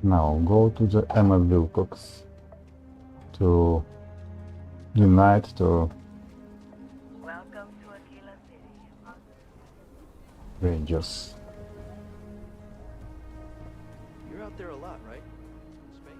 Now go to the Emma Wilcox to unite to Welcome to Aquila City. Rangers. You're out there a lot, right? Space?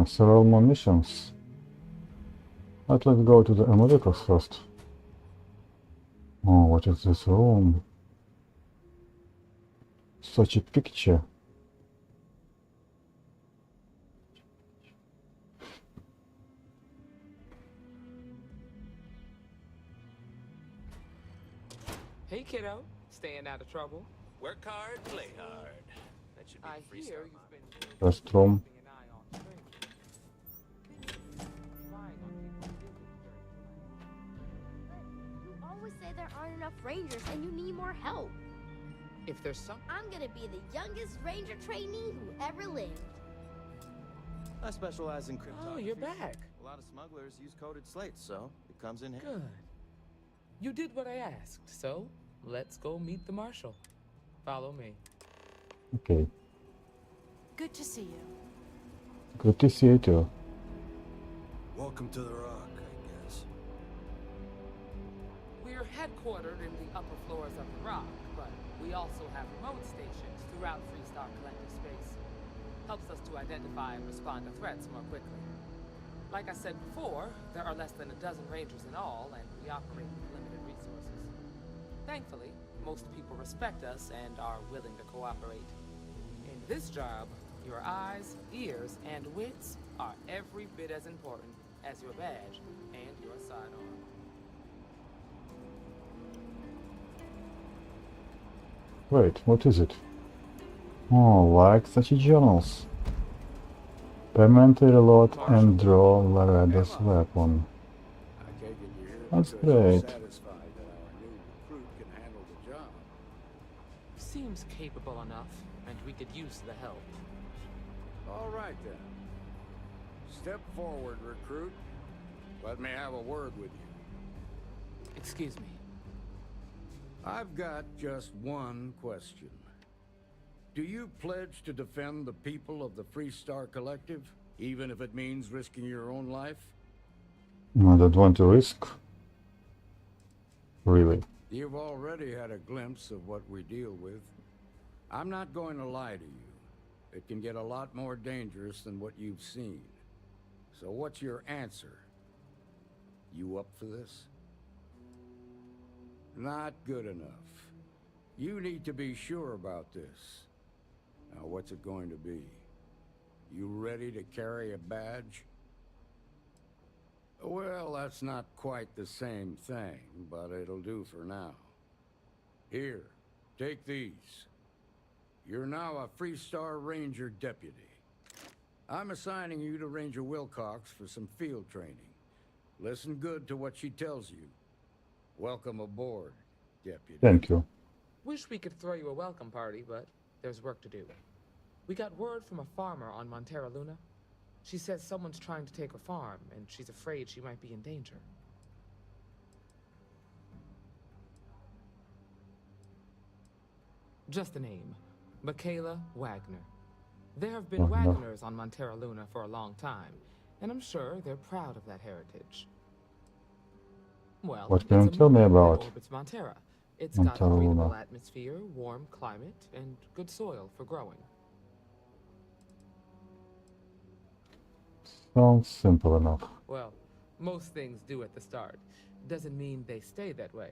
Several more missions. But let's go to the Emma Wilcox first. Oh, what is this room? Such a picture. Hey, kiddo. Staying out of trouble? Work hard, play hard. That should be I the free hear Star you've motto. been First room. keeping an eye on strangers. Spying on people You always say there aren't enough rangers and you need more help. If there's some... I'm gonna be the youngest ranger trainee who ever lived. I specialize in cryptography. Oh, you're back. A lot of smugglers use coded slates, so it comes in handy. Good. You did what I asked, so let's go meet the marshal. Follow me. Okay. Good to see you. Good to see you too. Welcome to the Rock, I guess. We're headquartered in the upper floors of the Rock, but we also have remote stations throughout Freestar Collective space. Helps us to identify and respond to threats more quickly. Like I said before, there are less than a dozen rangers in all, and we operate with limited resources. Thankfully, most people respect us and are willing to cooperate. In this job, your eyes, ears, and wits are every bit as important as your badge and your sidearm. Wait, what is it? Oh, like such journals. Permanently reload and draw Lareda's weapon. I take it you're here That's because you're great. satisfied that our new recruit can handle the job. Seems capable enough, and we could use the help. All right then. Step forward, recruit. Let me have a word with you. Excuse me. I've got just one question. Do you pledge to defend the people of the Freestar Collective, even if it means risking your own life? I don't want to risk. Really. You've already had a glimpse of what we deal with. I'm not going to lie to you. It can get a lot more dangerous than what you've seen. So what's your answer? You up for this? Not good enough. You need to be sure about this. Now, what's it going to be? You ready to carry a badge? Well, that's not quite the same thing, but it'll do for now. Here, take these. You're now a Freestar Ranger Deputy. I'm assigning you to Ranger Wilcox for some field training. Listen good to what she tells you. Welcome aboard, Deputy. Thank you. Wish we could throw you a welcome party, but there's work to do. We got word from a farmer on Montera Luna. She says someone's trying to take her farm, and she's afraid she might be in danger. Just a name. Michaela Wagner. There have been Wagner. Wagners on Montera Luna for a long time, and I'm sure they're proud of that heritage. Well, What can you it's a tell me moon that about orbits Montera. It's got a Montera breathable Luna? atmosphere, warm climate, and good soil for growing. Sounds simple enough. Well, most things do at the start. Doesn't mean they stay that way.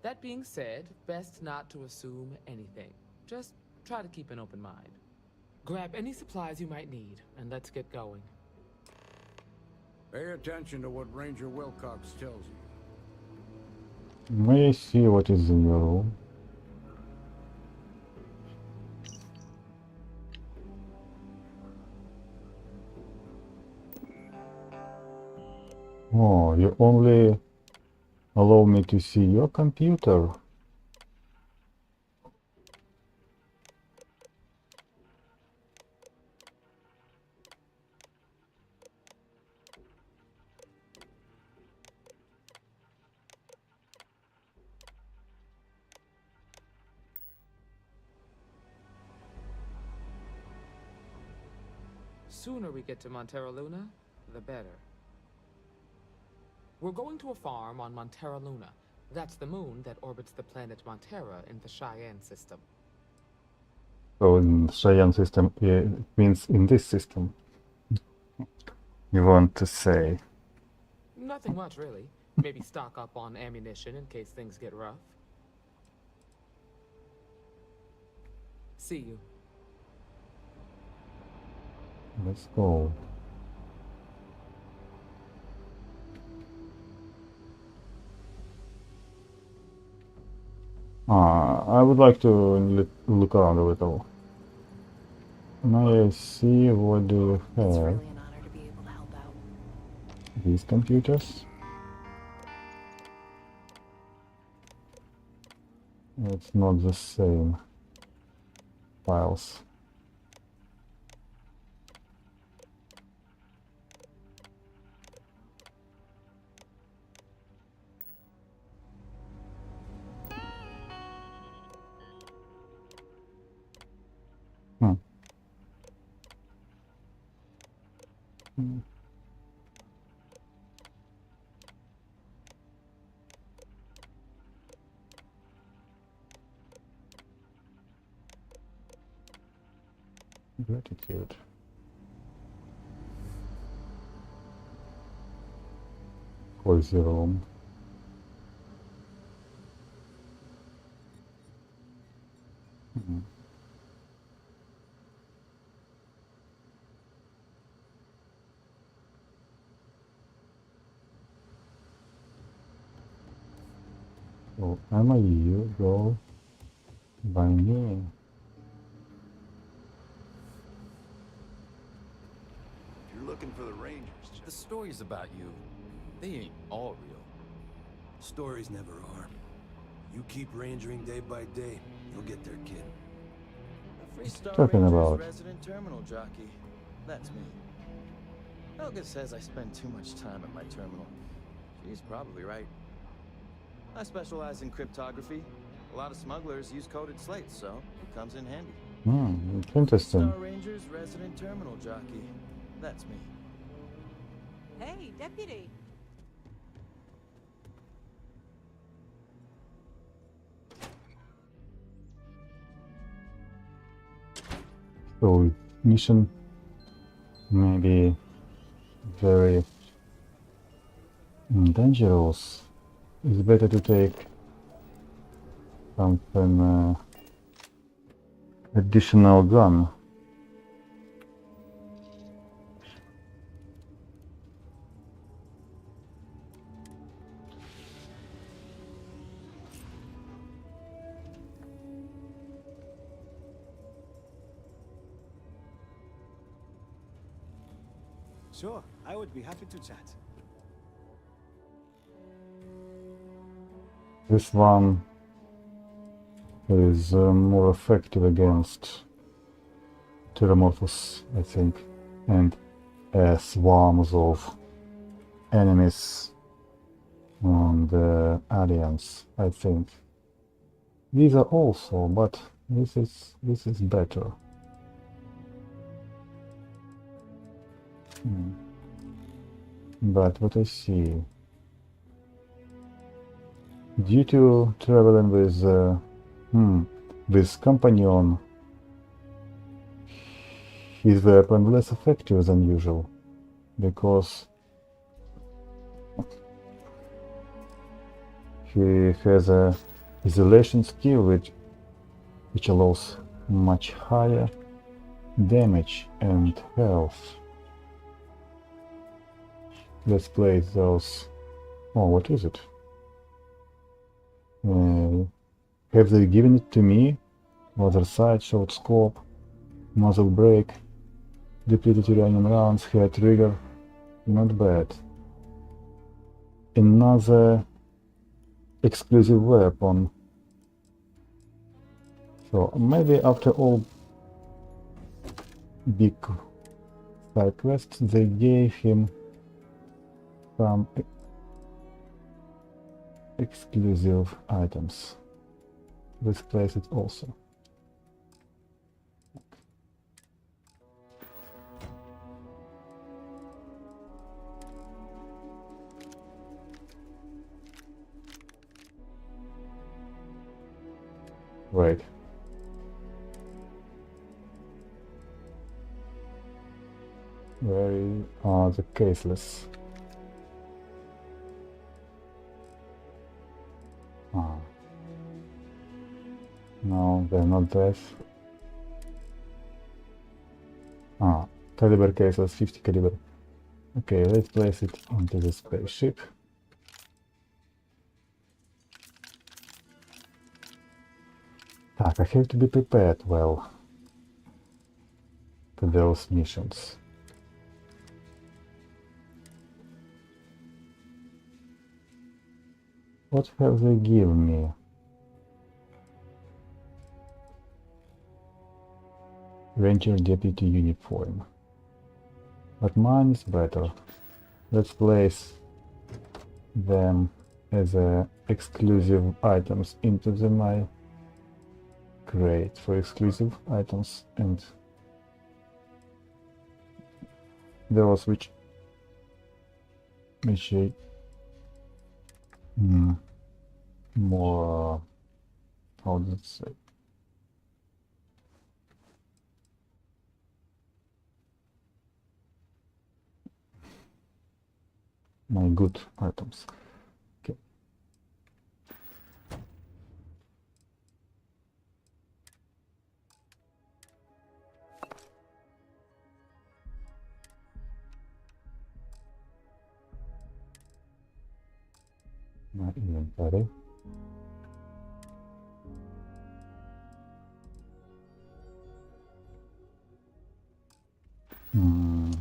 That being said, best not to assume anything. Just try to keep an open mind. Grab any supplies you might need, and let's get going. Pay attention to what Ranger Wilcox tells you. May I see what is in your room? Oh, you only allow me to see your computer. Sooner we get to Montera Luna, the better. We're going to a farm on Montera Luna. That's the moon that orbits the planet Montera in the Cheyenne system. So in Cheyenne system, it means in this system. You want to say? Nothing much, really. Maybe stock up on ammunition in case things get rough. See you. Let's go. I would like to look around a little. May I see what do you It's have? really an honor to be able to help out. These computers? It's not the same files. Hmm. Gratitude. Cozy room. Hmm. So Emma, you go by me. You're looking for the Rangers. The stories about you, they ain't all real. Stories never are. You keep rangering day by day, you'll get there, kid. A Free Star Talking Rangers about? resident terminal jockey. That's me. Helga says I spend too much time at my terminal. She's probably right. I specialize in cryptography. A lot of smugglers use coded slates, so it comes in handy. It's interesting. Star Rangers resident terminal jockey. That's me. Hey, Deputy. So mission may be very dangerous. It's better to take something additional gun. Sure, I would be happy to chat. This one is more effective against Terramorphos, I think, and swarms of enemies on the Alliance, I think. These are also, but this is better. But what I see, due to traveling with companion, his weapon less effective than usual, because he has a isolation skill which allows much higher damage and health. Let's play those. Oh, what is it? Have they given it to me? Other side, short scope, muzzle brake, depleted uranium rounds, hair trigger. Not bad. another exclusive weapon. So maybe after all big side quests they gave him some exclusive items. Let's place it also. Right. Where are the caseless? Ah. No, they're not there. Ah, caliber caseless, 50 caliber. Okay, let's place it onto the spaceship. Так, I have to be prepared well for those missions. What have they given me? Ranger Deputy uniform. But mine is better. Let's place them as exclusive items into my crate for exclusive items, and those which more, how does it say? My good items. Okay. My inventory.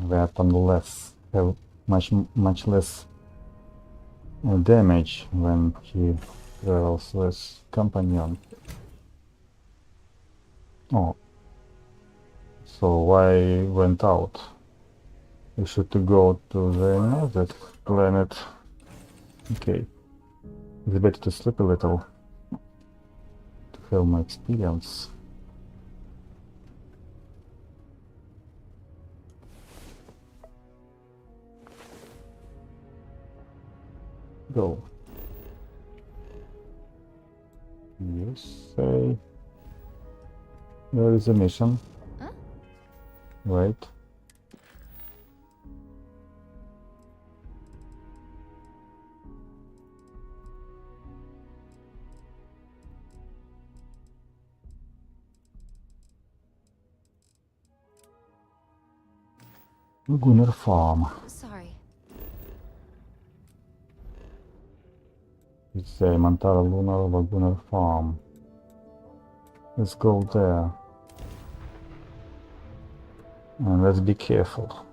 Weapon less have much less damage when he travels with companion. Oh, so why went out? We should go to the another planet. Okay, it's better to sleep a little to have my experience. Go. You say there is a mission. Huh? Right. Gunner Farm. Sorry. It's a Montara Lunar Lagunar Farm. Let's go there. And let's be careful.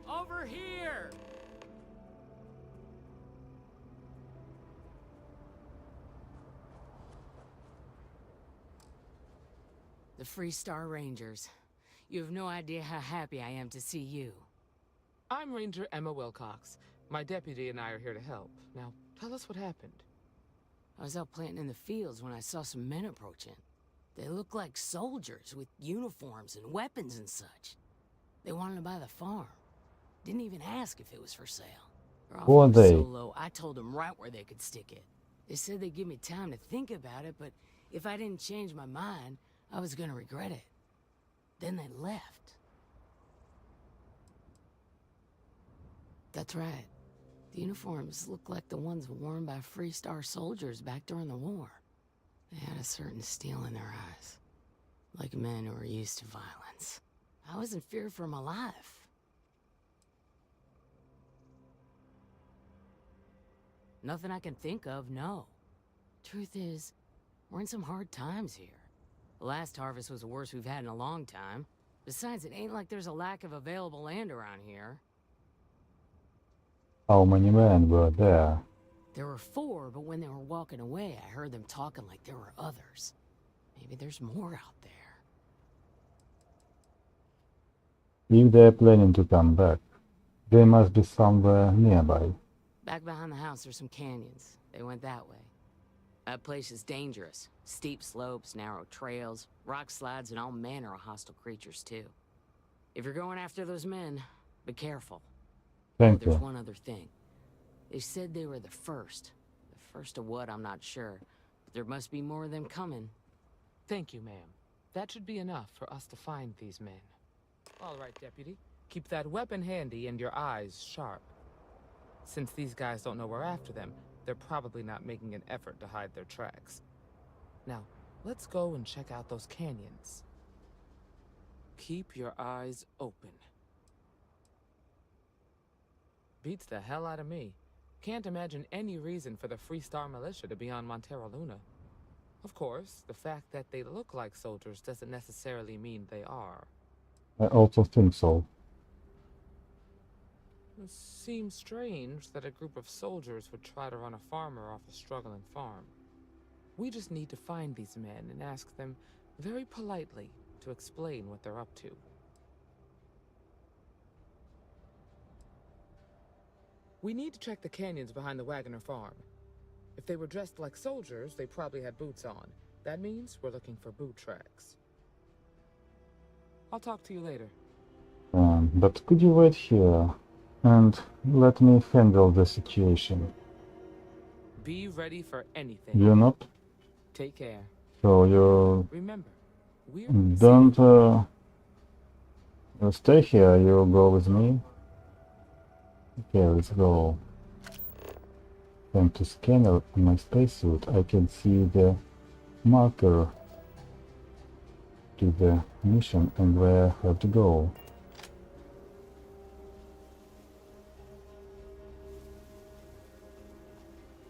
Over here! The Freestar Rangers. You have no idea how happy I am to see you. I'm Ranger Emma Wilcox. My deputy and I are here to help. Now, tell us what happened. I was out planting in the fields when I saw some men approaching. They looked like soldiers with uniforms and weapons and such. They wanted to buy the farm. Didn't even ask if it was for sale. Their Who are offer was they? so low, I told them right where they could stick it. They said they'd give me time to think about it, but if I didn't change my mind, I was gonna regret it. Then they left. That's right. The uniforms looked like the ones worn by Freestar soldiers back during the war. They had a certain steel in their eyes. Like men who were used to violence. I was in fear for my life. Nothing I can think of, no. Truth is, we're in some hard times here. The last harvest was the worst we've had in a long time. Besides, it ain't like there's a lack of available land around here. How many men were there? There were 4, but when they were walking away, I heard them talking like there were others. Maybe there's more out there. If they're planning to come back, they must be somewhere nearby. Back behind the house, there's some canyons. They went that way. That place is dangerous. Steep slopes, narrow trails, rock slides, and all manner of hostile creatures, too. If you're going after those men, be careful. Thank There's you. one other thing. They said they were the first. The first of what, I'm not sure. But there must be more of them coming. Thank you, ma'am. That should be enough for us to find these men. All right, Deputy. Keep that weapon handy and your eyes sharp. Since these guys don't know we're after them, they're probably not making an effort to hide their tracks. Now, let's go and check out those canyons. Keep your eyes open. Beats the hell out of me. Can't imagine any reason for the Freestar Militia to be on Montero Luna. Of course, the fact that they look like soldiers doesn't necessarily mean they are. I also think so. It seems strange that a group of soldiers would try to run a farmer off a struggling farm. We just need to find these men and ask them very politely to explain what they're up to. We need to check the canyons behind the Wagoner farm. If they were dressed like soldiers, they probably had boots on. That means we're looking for boot tracks. I'll talk to you later. But could you wait here and let me handle the situation? Be ready for anything. You not? Take care. So you Remember, we're don't stay here, you go with me. Okay, let's go. Thanks to scanner in my spacesuit, I can see the marker to the mission and where I have to go.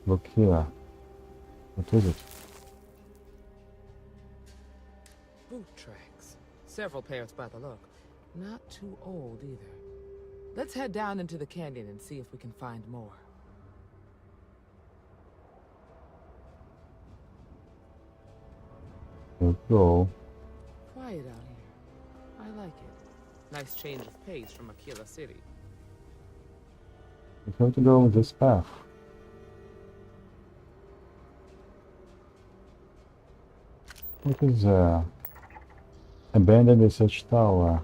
Look here. What is it? boot tracks. Several pairs by the look. Not too old either. Let's head down into the canyon and see if we can find more. Let's go. Quiet out here. I like it. Nice change of pace from Aquila City. We have to go this path. What is abandoned research tower?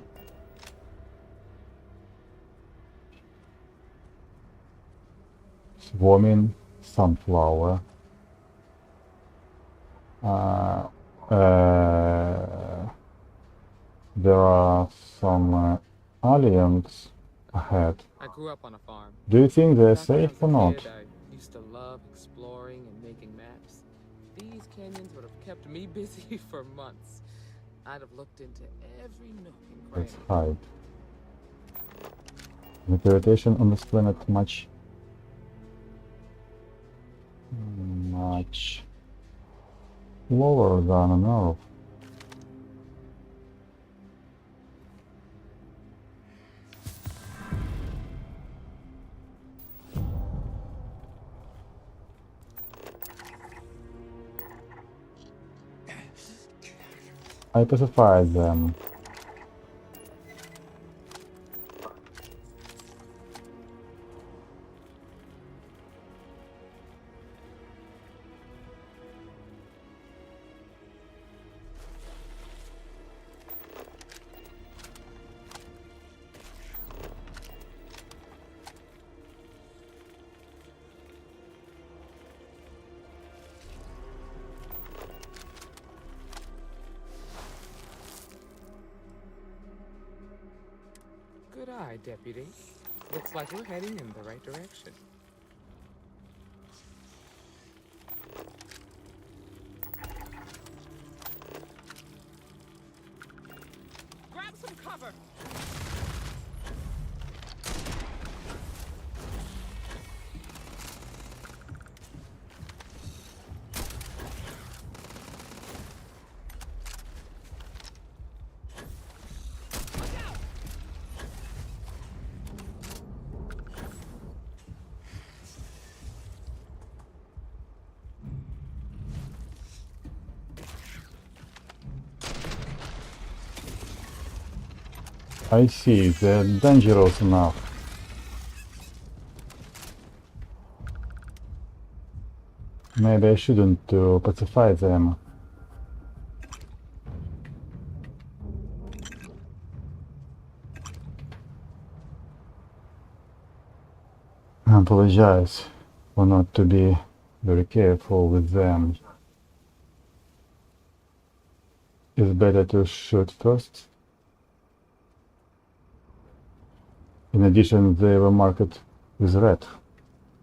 Swarming sunflower. There are some aliens ahead. I grew up on a farm. Do you think they're Back when I safe was or a not? kid, I used to love exploring and making maps. These canyons would have kept me busy for months. I'd have looked into every nook and cranny. Let's hide. The gravitation on this planet much lower than on Earth. I pacified them. Good eye, Deputy. Looks like we're heading in the right direction. Grab some cover! I see, they're dangerous enough. Maybe I shouldn't pacify them. I apologize for not to be very careful with them. It's better to shoot first. In addition, they were marked with red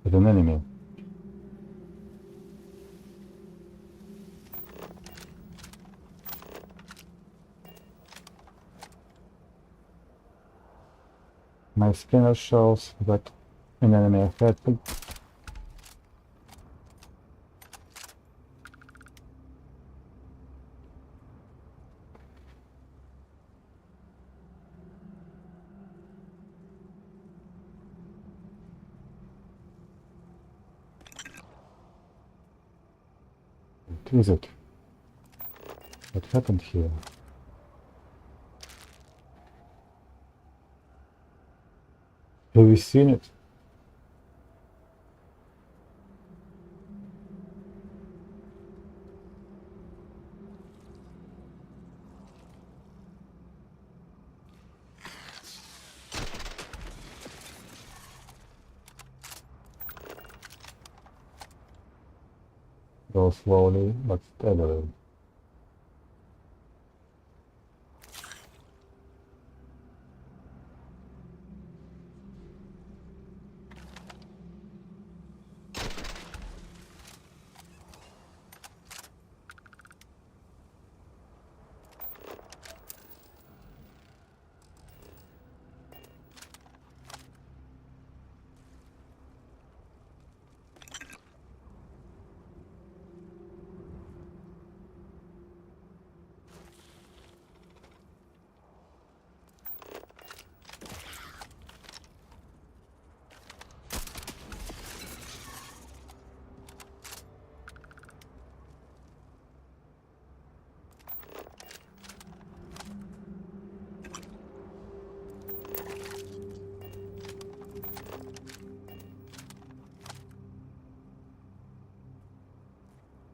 as an enemy. My scanner shows that an enemy ahead. What is it? What happened here? Have you seen it? Go slowly but steadily.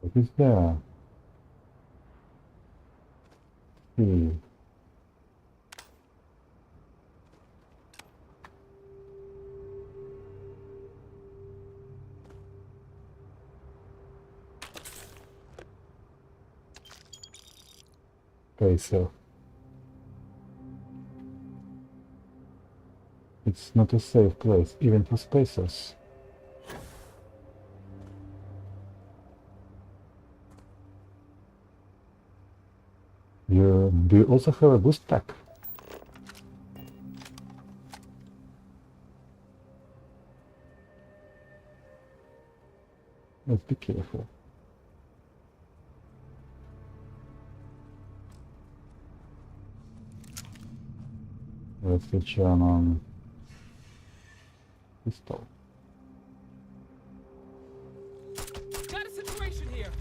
What is there? See. Okay, so it's not a safe place, even for spacers. Do you also have a boost pack? Let's be careful. Let's switch on pistol. Got a situation here.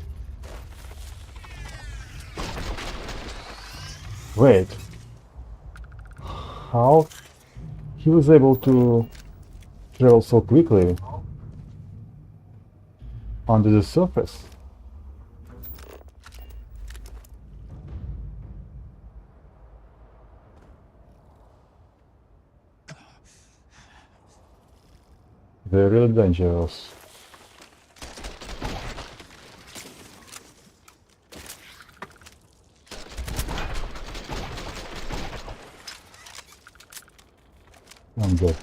Wait. How he was able to travel so quickly under the surface? They're really dangerous. And get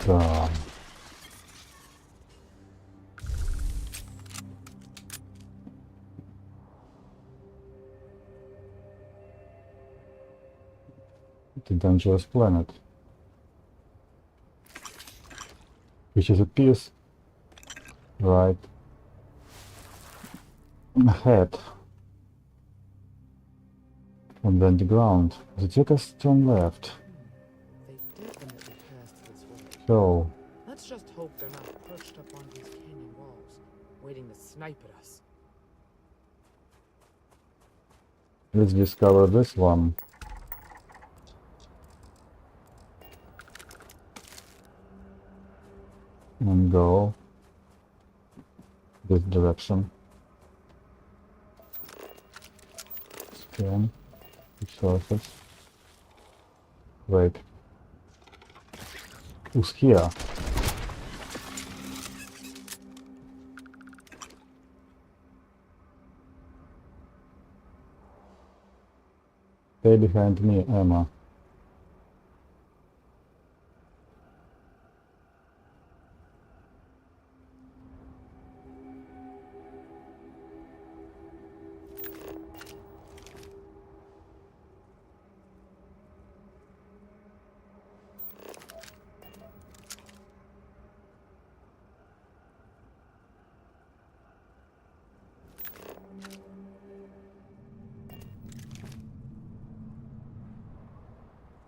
it's a dangerous planet, which is appears right ahead from the underground. The Joker's turn left. They definitely passed this way. So Let's just hope they're not perched up on these canyon walls, waiting to snipe at us. let's discover this one. and go this direction. Scan resources. Wait. Who's here? Stay behind me, Emma.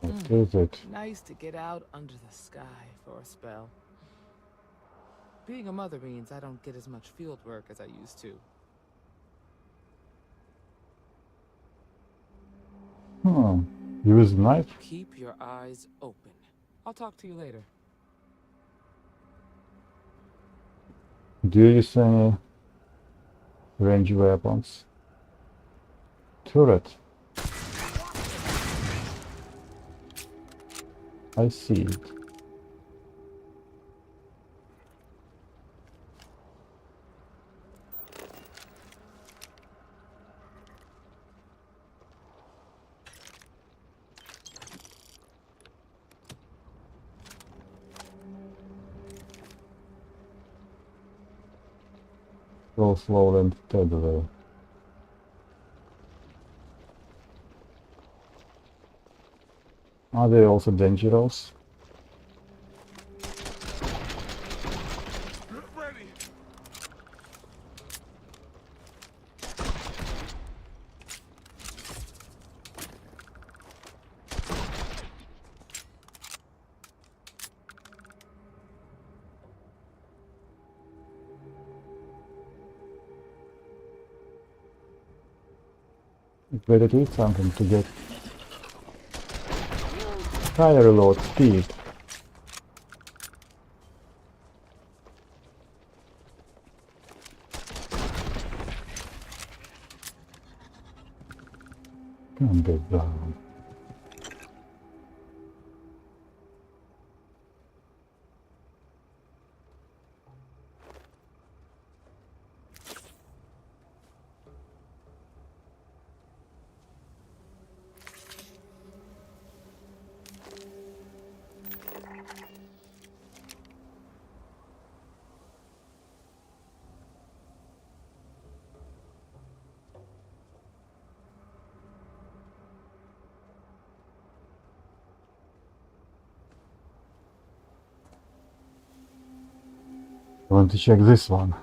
What is it? Nice to get out under the sky for a spell. Being a mother means I don't get as much field work as I used to. Use knife? Keep your eyes open. I'll talk to you later. Do you use any range weapons? Turret. I see it. Go slowly and steadily. Are they also dangerous? Better to eat something to get higher reload speed. Can't get down. I want to check this one.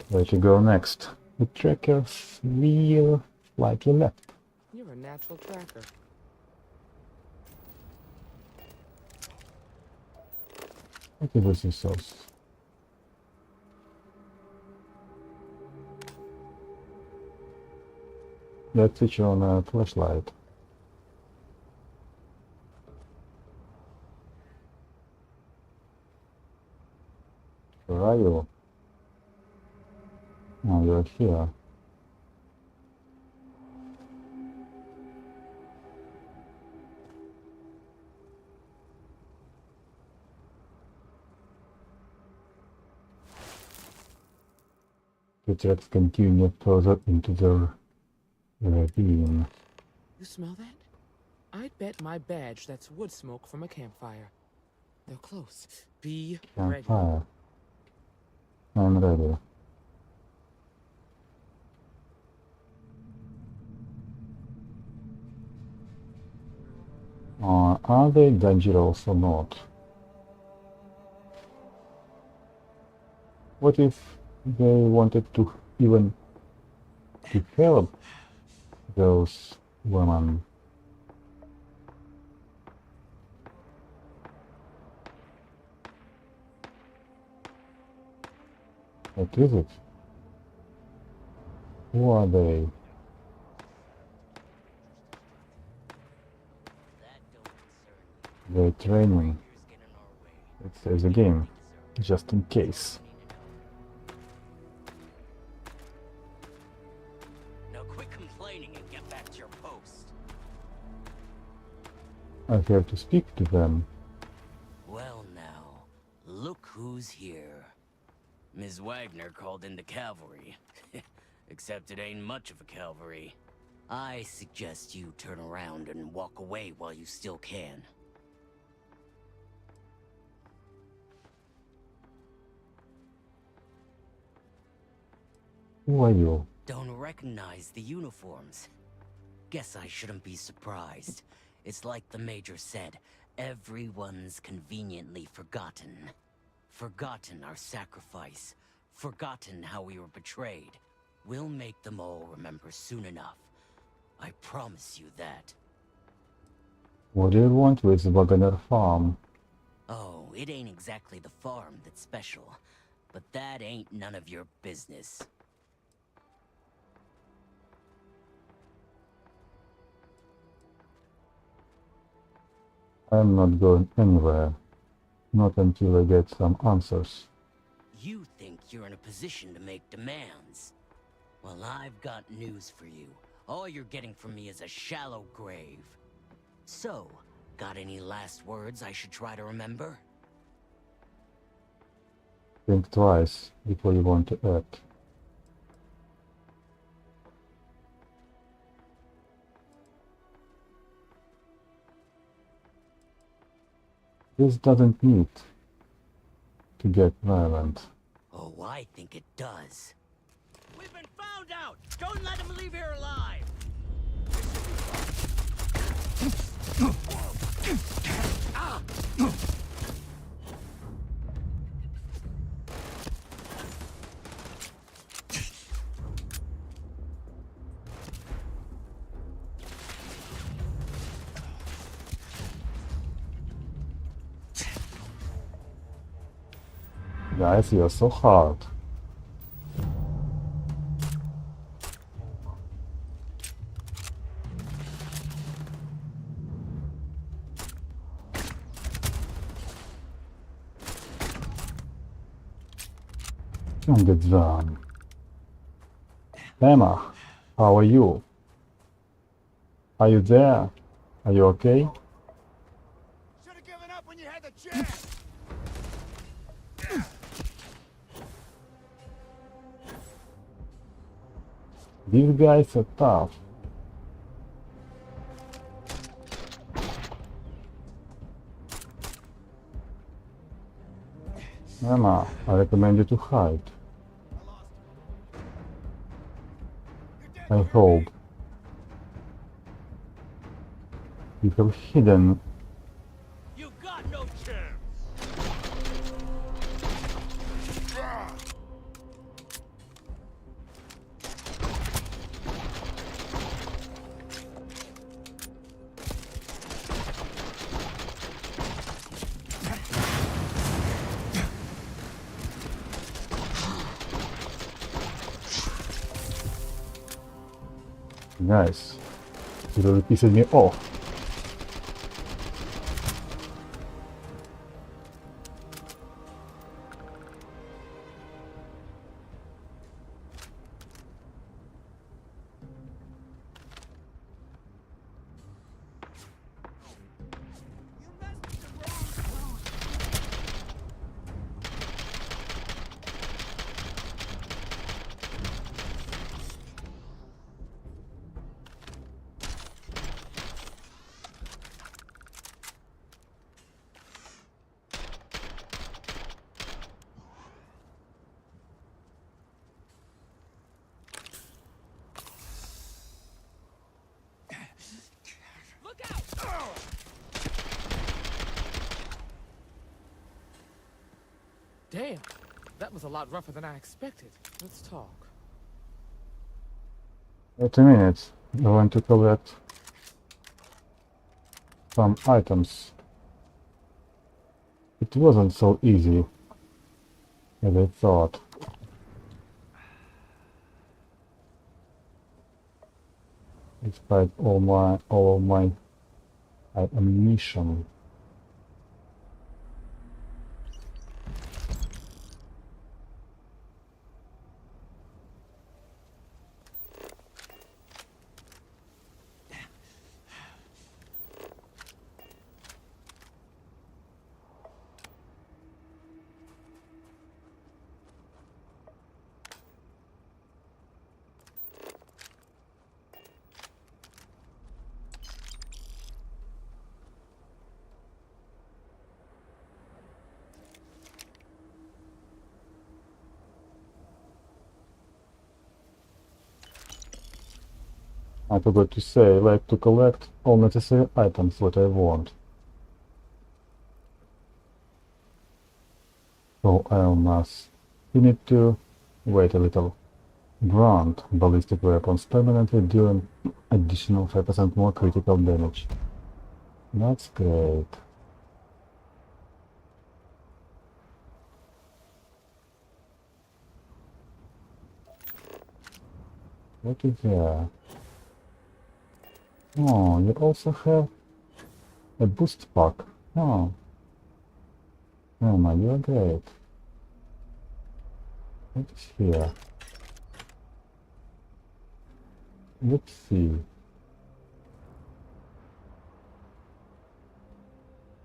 Where to go next? The tracker's wheel slightly left. You're a natural tracker. What is this resource? Let's switch on a flashlight. Where are you? Oh, you're here. The tracks continue further into the ravine. You smell that? I'd bet my badge that's wood smoke from a campfire. They're close. Be ready. Campfire. I'm ready. Are they dangerous or not? What if they wanted to even to help those women? What is it? Who are they? They're training. It saves the game, just in case. Now quit complaining and get back to your post. I have to speak to them. Well now, look who's here. Ms. Wagner called in the cavalry. Except it ain't much of a cavalry. I suggest you turn around and walk away while you still can. Who are you? Don't recognize the uniforms. Guess I shouldn't be surprised. It's like the Major said, everyone's conveniently forgotten. Forgotten our sacrifice. Forgotten how we were betrayed. We'll make them all remember soon enough. I promise you that. What do you want with Wagner Farm? Oh, it ain't exactly the farm that's special. But that ain't none of your business. I'm not going anywhere. Not until I get some answers. You think you're in a position to make demands. Well, I've got news for you. All you're getting from me is a shallow grave. So, got any last words I should try to remember? Think twice before you want to act. This doesn't need to get violent. Oh, I think it does. We've been found out! Don't let them leave here alive! Guys, you're so hard. Don't get done. Emma, how are you? Are you there? Are you okay? Should have given up when you had the chance. These guys are tough. Emma, I recommend you to hide. I hope you have hidden. You got no chance! Nice. You really pissed me off. Damn, that was a lot rougher than I expected. Let's talk. Wait a minute. I want to collect some items. It wasn't so easy as I thought. Despite all of my ammunition. I forgot to say, like to collect all necessary items what I want. So Elmas, you need to wait a little. Grant ballistic weapons permanently dealing additional 5% more critical damage. That's great. What is there? Oh, you also have a boost pack. Oh, Emma, you're great. What is here? Let's see.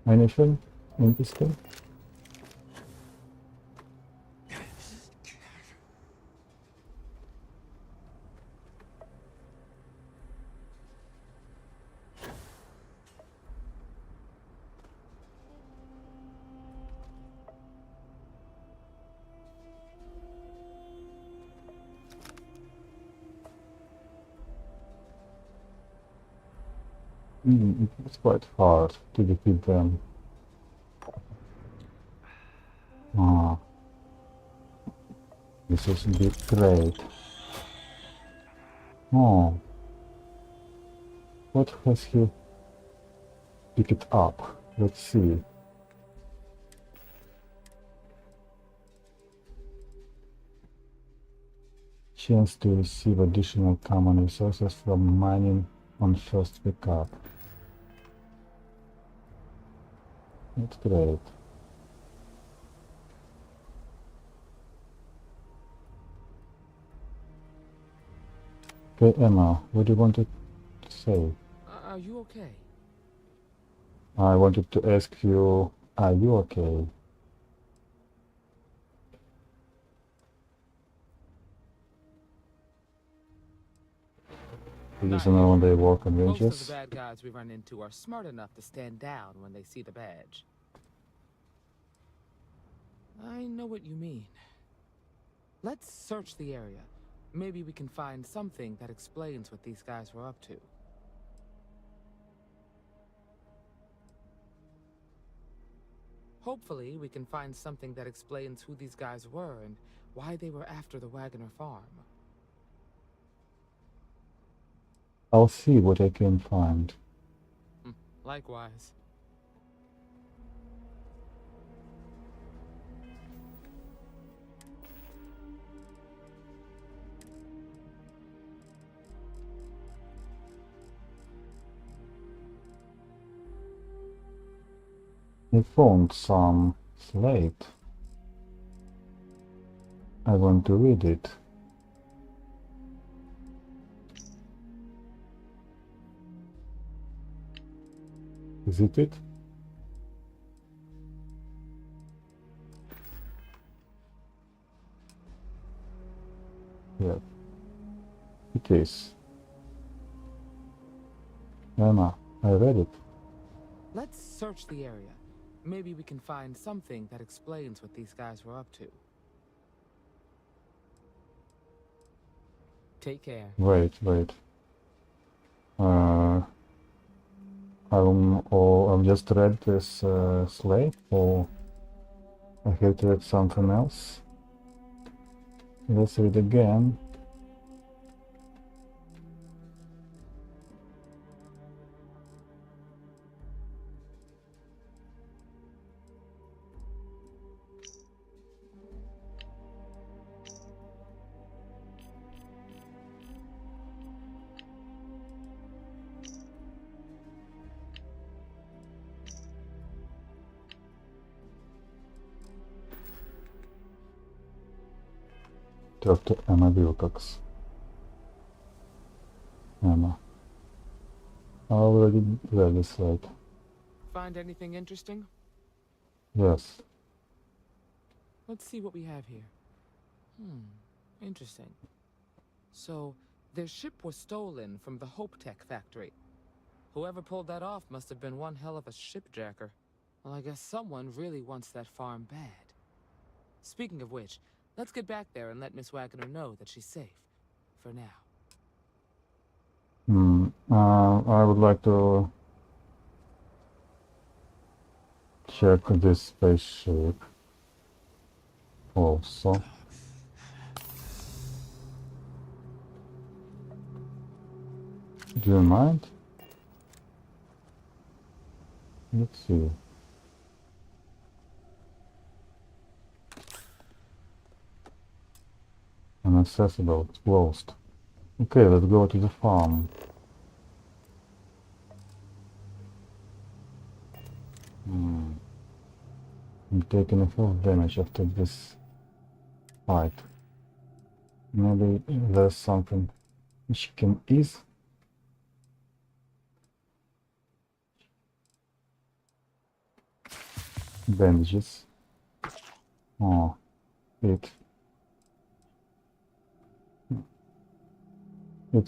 Anything interesting? It's quite hard to defeat them. Ah, this is great. Oh, what has he picked up? Let's see. Chance to receive additional common resources from mining on first pickup. That's great. Okay, Emma, what do you want to say? Are you okay? I wanted to ask you, are you okay? It is Not another usually. day war Most of the conventions. bad guys we run into are smart enough to stand down when they see the badge. I know what you mean. Let's search the area. Maybe we can find something that explains what these guys were up to. Hopefully, we can find something that explains who these guys were and why they were after the Wagoner farm. I'll see what I can find. Likewise. I found some slate. I want to read it. Is it it? Yeah, it is. Emma, I read it. Let's search the area. Maybe we can find something that explains what these guys were up to. Take care. Wait. I've just read this slate, or I have to read something else. Let's read again. Talk to Emma Wilcox. Emma. I already read this slate. Find anything interesting? Yes. Let's see what we have here. Interesting. So, their ship was stolen from the Hope Tech factory. Whoever pulled that off must have been one hell of a shipjacker. Well, I guess someone really wants that farm bad. Speaking of which, let's get back there and let Miss Wagoner know that she's safe. For now. I would like to check this spaceship also. Do you mind? Let's see. Inaccessible, it's closed. Okay, let's go to the farm. I'm taking a full damage after this fight. Maybe there's something which can ease. Bandages. Oh, it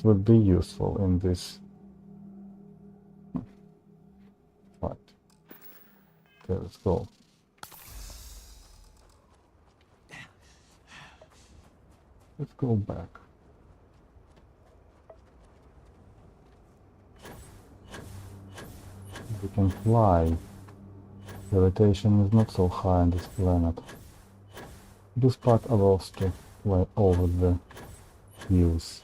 would be useful in this fight. Okay, let's go. Let's go back. We can fly. Gravitation is not so high on this planet. This part allows to fly over the hills.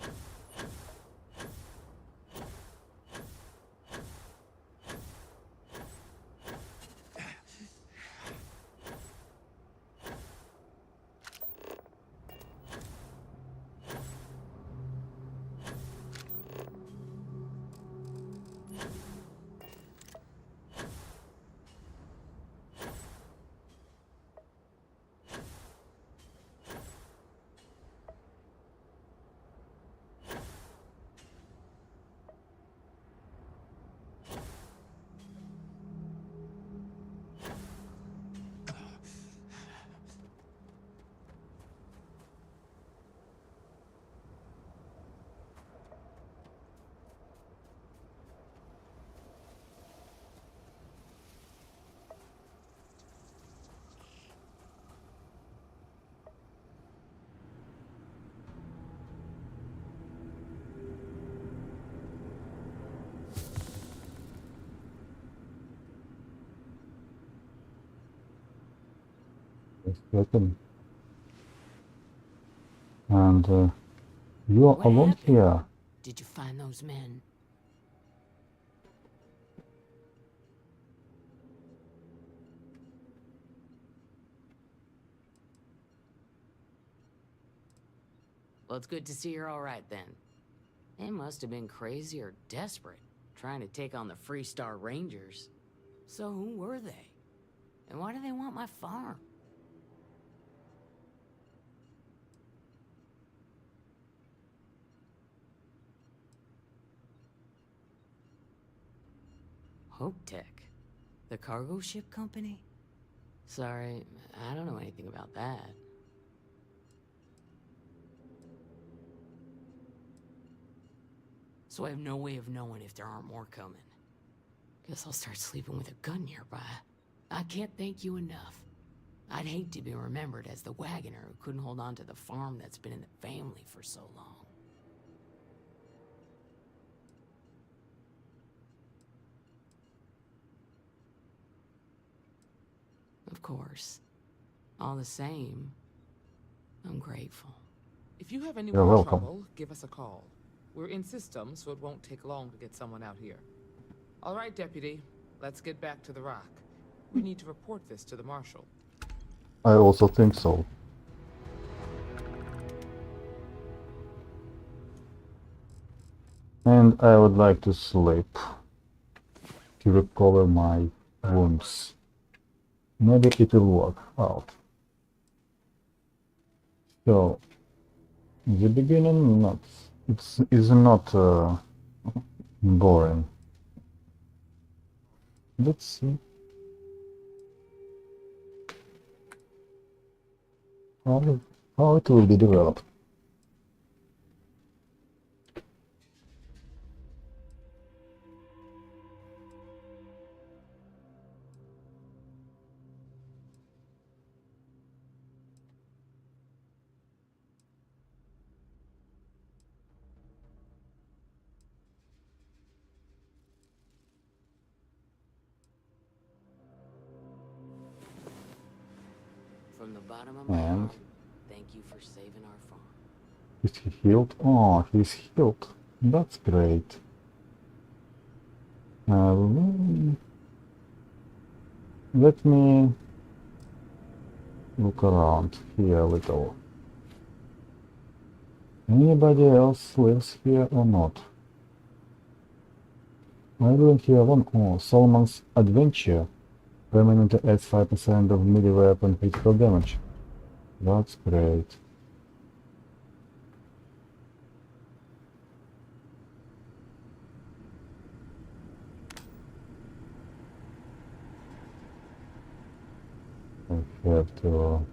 Weapon. And you are What alone happened? here. Did you find those men? Well, it's good to see you're all right then. They must have been crazy or desperate, trying to take on the Freestar Rangers. So who were they? And why do they want my farm? Hope Tech? The cargo ship company? Sorry, I don't know anything about that. So I have no way of knowing if there aren't more coming. Guess I'll start sleeping with a gun nearby. I can't thank you enough. I'd hate to be remembered as the wagoner who couldn't hold on to the farm that's been in the family for so long. Of course. All the same, I'm grateful. If you have any You're more welcome. trouble, give us a call. We're in system, so it won't take long to get someone out here. All right, Deputy. Let's get back to the rock. We need to report this to the Marshal. I also think so. And I would like to sleep to recover my wounds. Maybe it will work out. So, in the beginning, is not boring. Let's see how it will be developed. From the bottom of my And heart, thank you for saving our farm. is he healed? Oh, he's healed. That's great. Let me look around here a little. Anybody else lives here or not? I don't hear one. Oh, Solomon's Adventure permanently adds 5% of melee weapon critical damage. That's great. I have to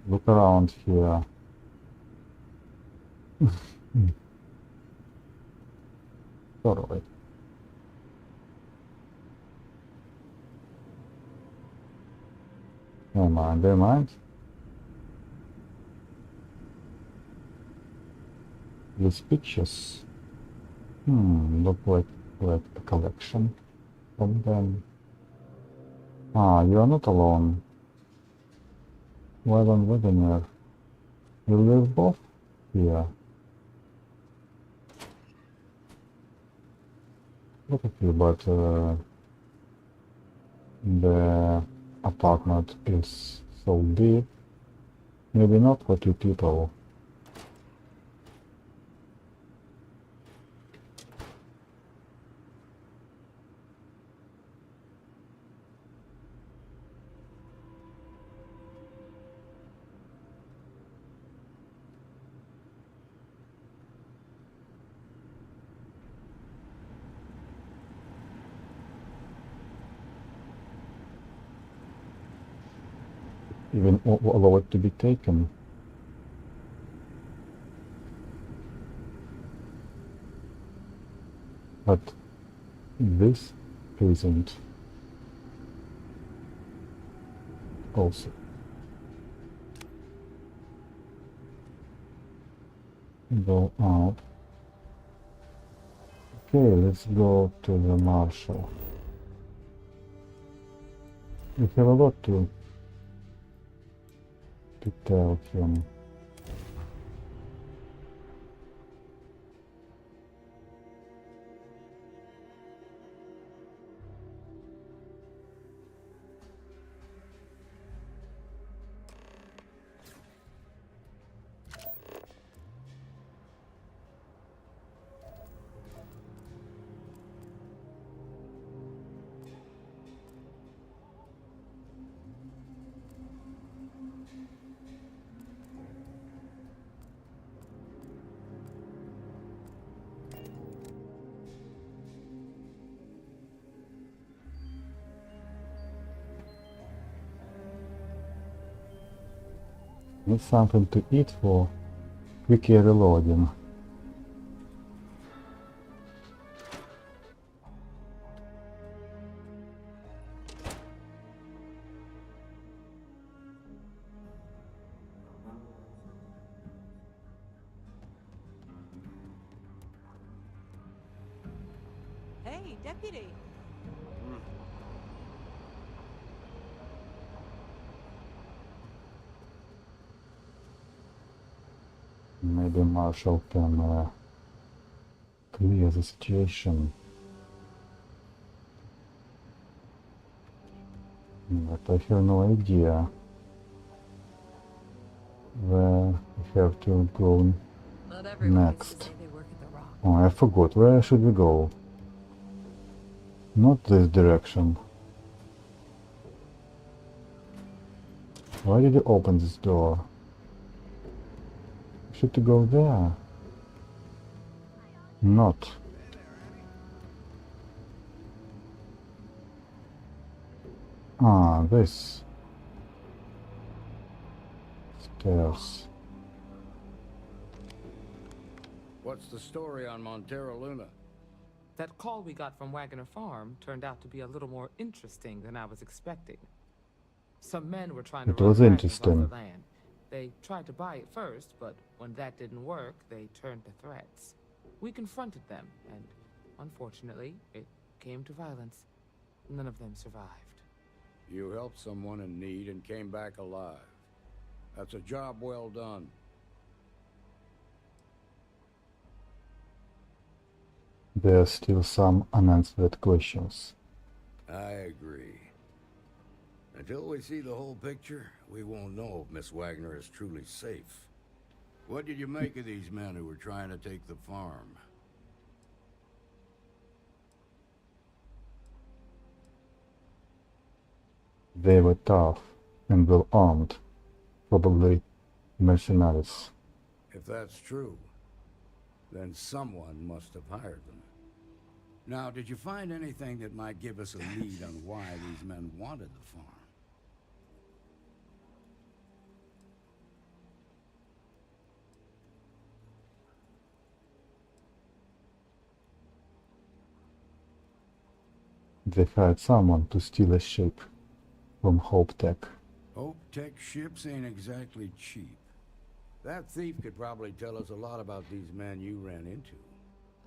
look around here. Totally. Never mind, never mind. These pictures look like a collection from them. Ah, you are not alone. Well and Wegener. You live both here. Look at you, but the apartment is so big. Maybe not for two people. Even allow it to be taken. But this isn't also. Go out. Okay, let's go to the marshal. We have a lot to tell him. Need something to eat for quicker reloading. Hey, Deputy. Maybe Marshall can clear the situation. But I have no idea where I have to go next. Oh, I forgot. Where should we go? Not this direction. Why did you open this door? Should to go there? Not. Ah, this. Stairs. What's the story on Montero Luna? That call we got from Wagoner Farm turned out to be a little more interesting than I was expecting. Some men were trying to It run was wagons off interesting. the land. They tried to buy it first, but when that didn't work, they turned to threats. We confronted them, and unfortunately, it came to violence. None of them survived. You helped someone in need and came back alive. That's a job well done. There are still some unanswered questions. I agree. Until we see the whole picture, we won't know if Miss Wagner is truly safe. What did you make of these men who were trying to take the farm? They were tough and well armed, probably mercenaries. If that's true, then someone must have hired them. Now, did you find anything that might give us a lead on why these men wanted the farm? They hired someone to steal a ship from Hope Tech. Hope Tech ships ain't exactly cheap. That thief could probably tell us a lot about these men you ran into.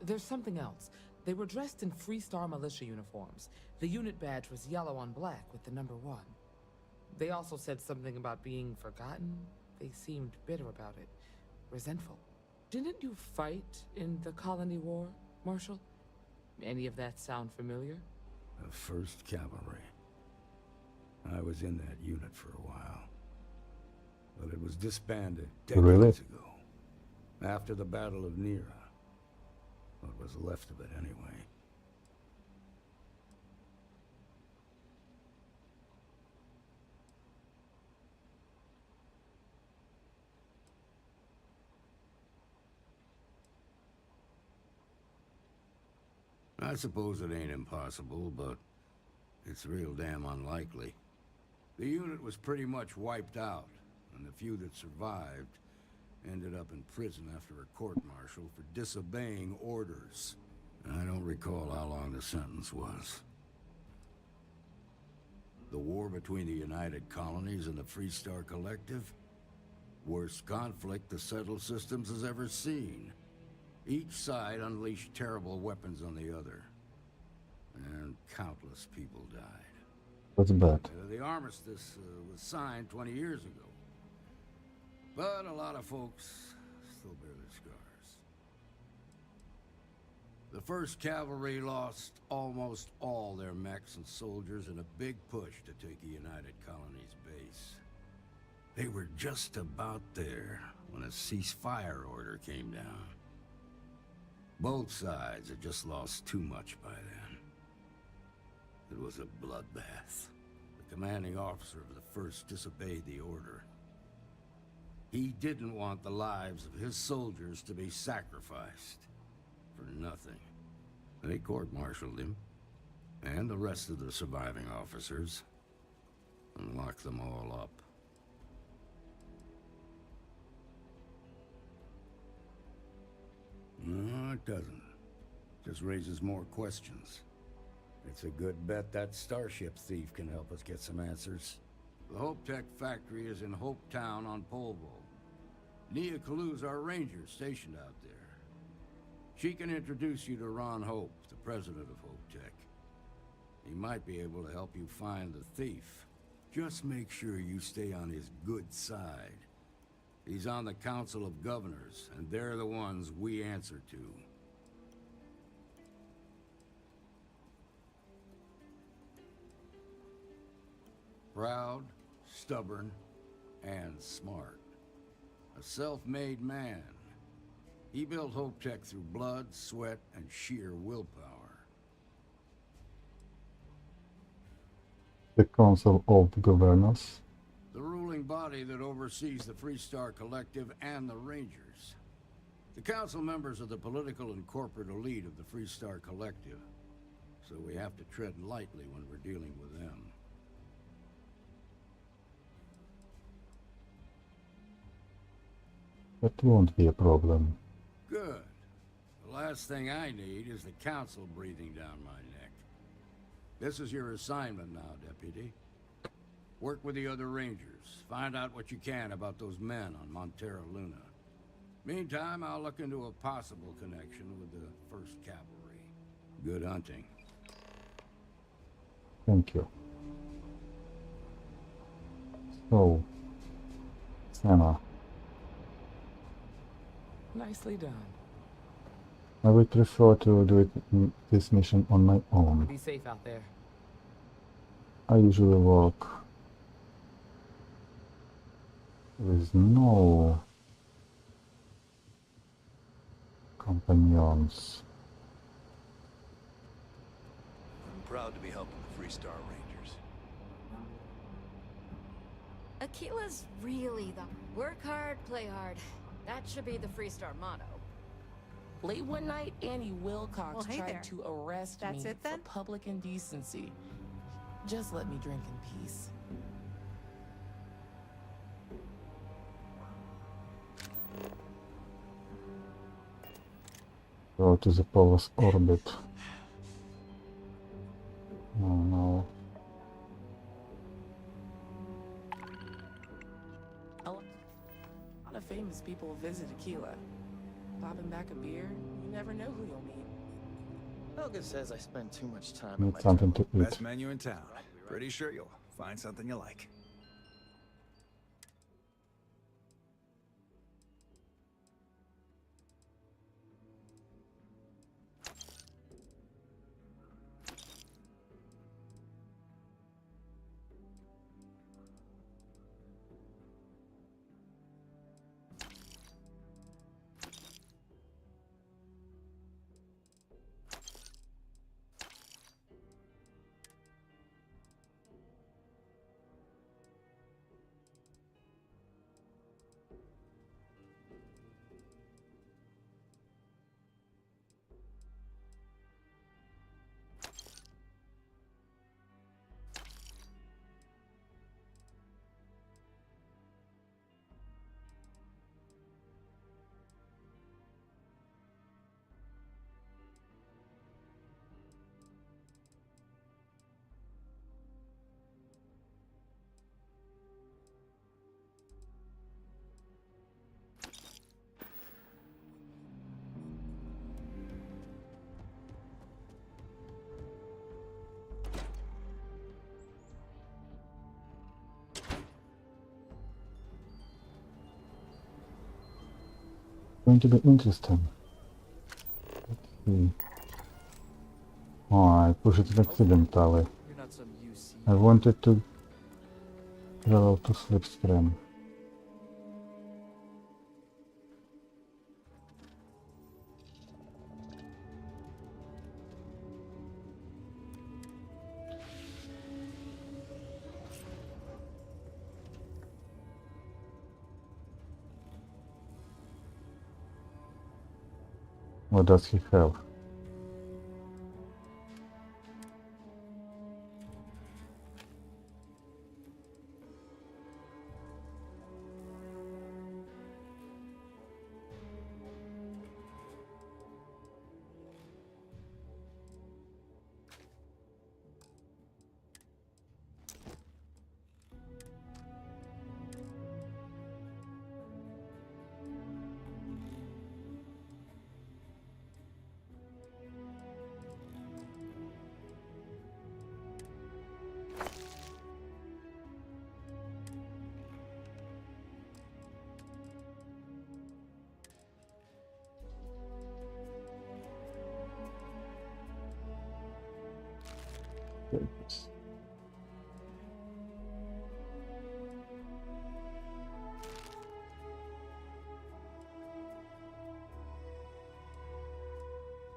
There's something else. They were dressed in Freestar militia uniforms. The unit badge was yellow on black with the number 1. They also said something about being forgotten. They seemed bitter about it, resentful. Didn't you fight in the Colony War, Marshal? Any of that sound familiar? The 1st Cavalry. I was in that unit for a while. But it was disbanded decades ago. After the Battle of Nera. What was left of it, anyway. I suppose it ain't impossible, but it's real damn unlikely. The unit was pretty much wiped out, and the few that survived ended up in prison after a court-martial for disobeying orders. I don't recall how long the sentence was. The war between the United Colonies and the Freestar Collective? Worst conflict the settled systems has ever seen. Each side unleashed terrible weapons on the other. And countless people died. That's bad. The armistice was signed 20 years ago. But a lot of folks still bear their scars. The 1st Cavalry lost almost all their mechs and soldiers in a big push to take the United Colonies base. They were just about there when a ceasefire order came down. Both sides had just lost too much by then. It was a bloodbath. The commanding officer of the 1st disobeyed the order. He didn't want the lives of his soldiers to be sacrificed for nothing. They court-martialed him, and the rest of the surviving officers, and locked them all up. No, it doesn't. Just raises more questions. It's a good bet that starship thief can help us get some answers. The Hope Tech factory is in Hope Town on Polvo. Nia Kalu's our ranger stationed out there. She can introduce you to Ron Hope, the president of Hope Tech. He might be able to help you find the thief. Just make sure you stay on his good side. He's on the Council of Governors, and they're the ones we answer to. Proud, stubborn, and smart. A self-made man. He built Hope Tech through blood, sweat, and sheer willpower. The Council of Governors. The ruling body that oversees the Freestar Collective and the Rangers. The council members are the political and corporate elite of the Freestar Collective, so we have to tread lightly when we're dealing with them. That won't be a problem. Good. The last thing I need is the council breathing down my neck. This is your assignment now, Deputy. Work with the other Rangers. Find out what you can about those men on Montera Luna. Meantime, I'll look into a possible connection with the 1st Cavalry. Good hunting. Thank you. Oh, Senna. Nicely done. I would prefer to do this mission on my own. Be safe out there. I usually work with no companions. I'm proud to be helping the Freestar Rangers. Aquila's really the work hard, play hard. That should be the Freestar motto. Late one night, Annie Wilcox Well, hey tried there. to arrest That's me it then? for public indecency. Just let me drink in peace. Go to the Polar's orbit. Oh no. A lot of famous people visit Aquila. Popping back a beer, you never know who you'll meet. Helga says I spend too much time in Need my something to terminal. eat. Best menu in town. Pretty sure you'll find something you like. Going to be interesting. Let's see. Oh, I pushed it accidentally. You're not some UC. I wanted to travel to Slipstream. What does he have?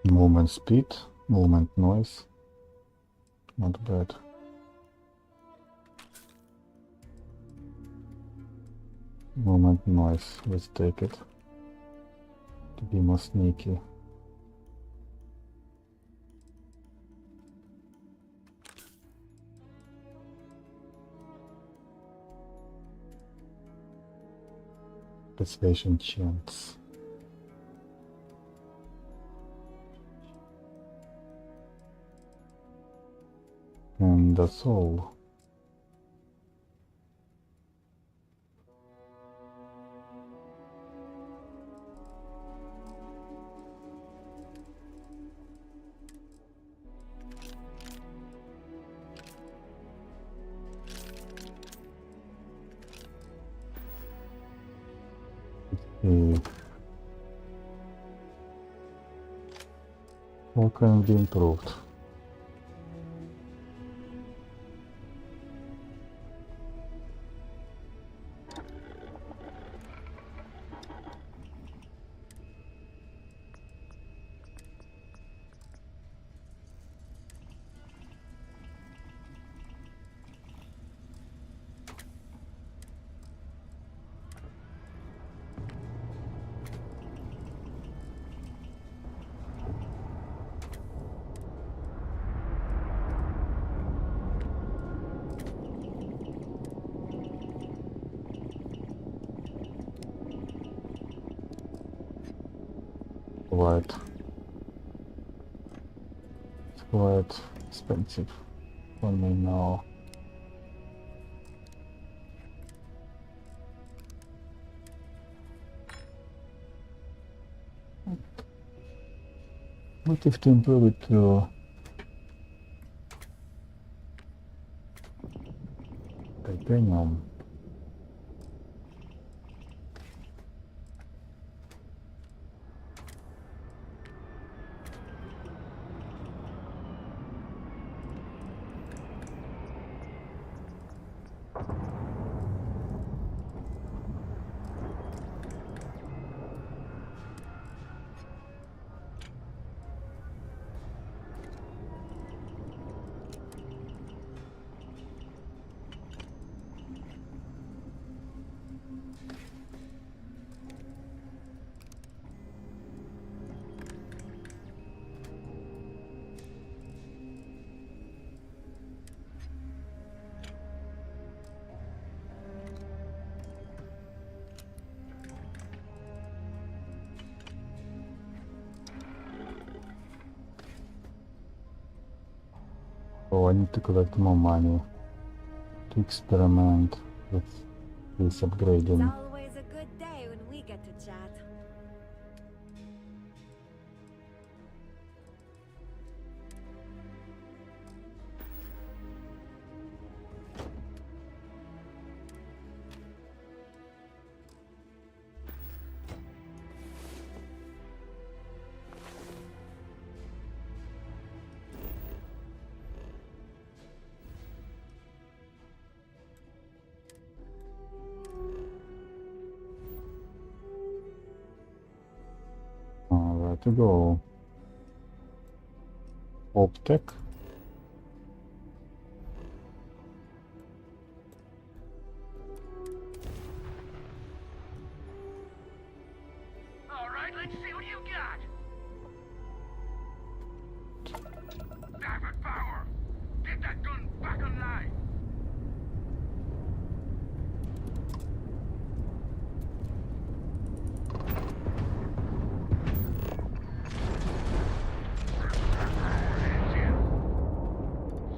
Movement speed, movement noise. Not bad. Movement noise, let's take it. To be more sneaky. Persuasion chance. And that's all. Okay. What can be improved? Quite expensive for me now. What if to improve it to titanium? So I need to collect more money to experiment with this upgrading. It's always a good day when we get to chat. Where to go? Optech? All right, let's see what you got. Damn power! Get that gun back online.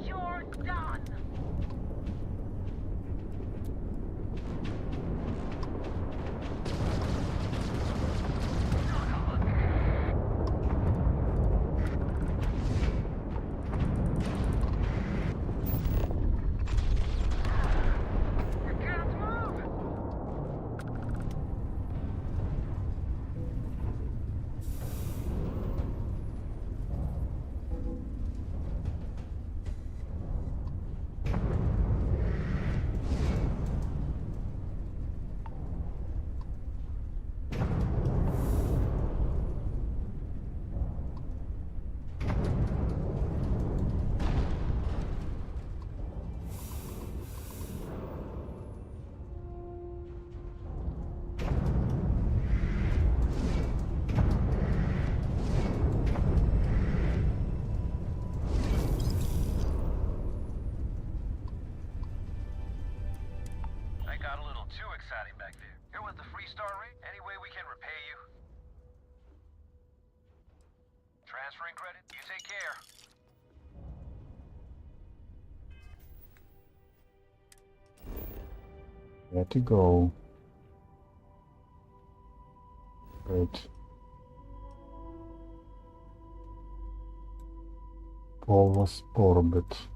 You're done. I got a little too exciting back there. Here with the Freestar ring. Any way we can repay you? Transferring credit? You take care. Where to go? Great. Polus orbit.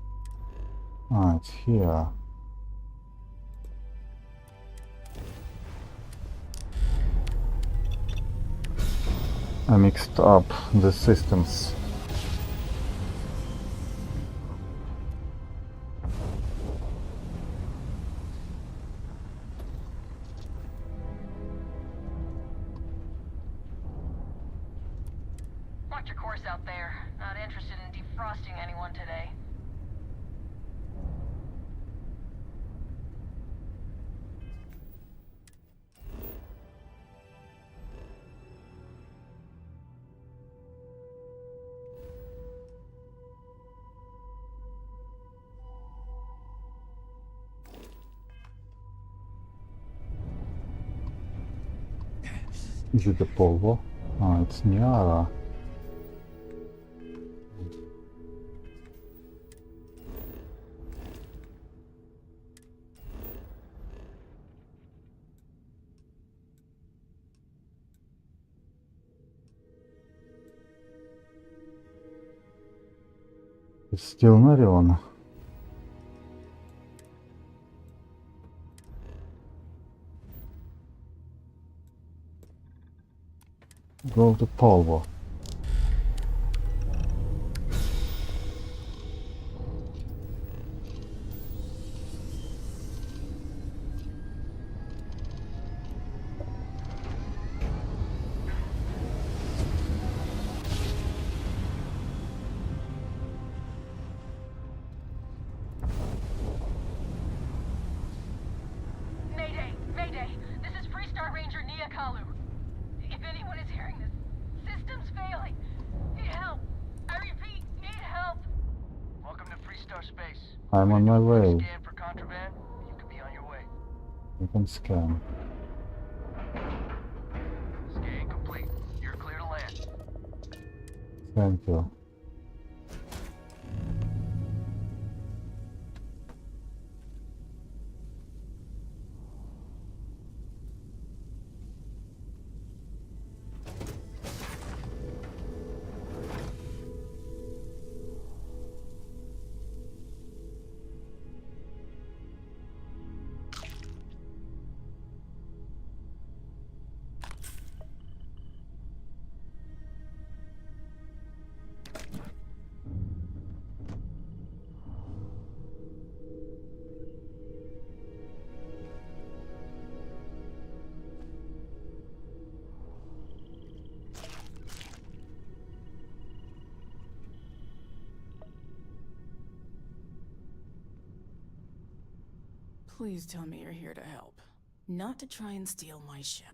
Ah, it's here. I mixed up the systems. Watch your course out there. Not interested in defrosting anyone today. Is it the polvo? Ah, it's Niara. It's still Marion. Go to polvo. Mayday! Mayday! This is Freestar Ranger Nia Kalu. If anyone is hearing this, system's failing. Need help. I repeat, need help. Welcome to Freestar Space. I'm on my way. Scan for contraband. You can be on your way. You can scan. Scan complete. You're clear to land. Thank you. Please tell me you're here to help, not to try and steal my ship.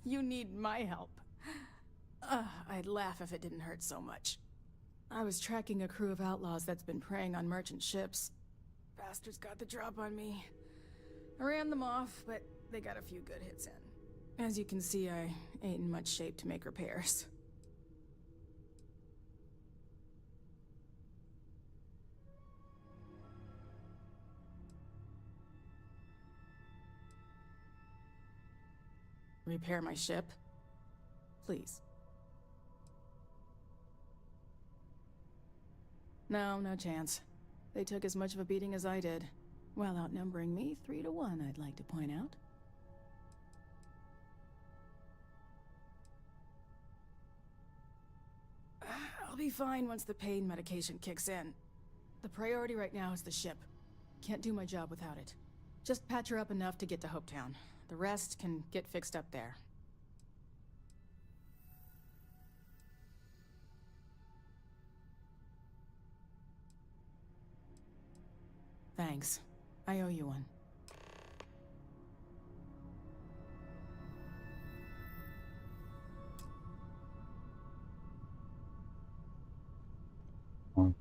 You need my help. I'd laugh if it didn't hurt so much. I was tracking a crew of outlaws that's been preying on merchant ships. Bastards got the drop on me. I ran them off, but they got a few good hits in. As you can see, I ain't in much shape to make repairs. Repair my ship? Please. No, no chance. They took as much of a beating as I did, while outnumbering me 3-1, I'd like to point out. I'll be fine once the pain medication kicks in. The priority right now is the ship. Can't do my job without it. Just patch her up enough to get to Hopetown. The rest can get fixed up there. Thanks. I owe you one.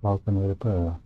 How can we repair?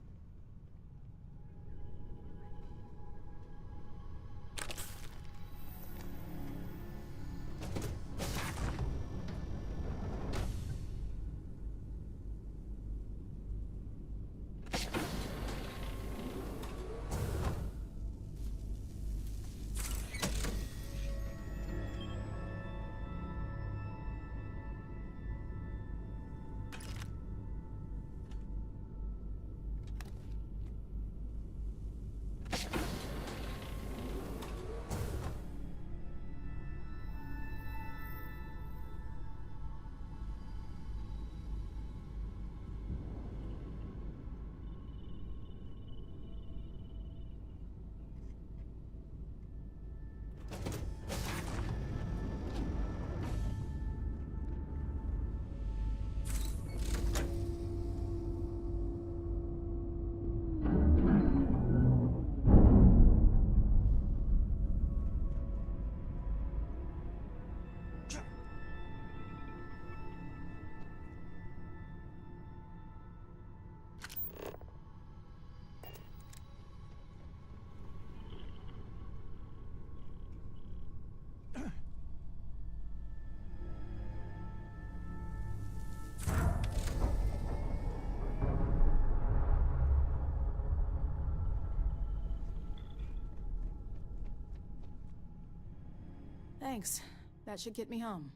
Thanks. That should get me home.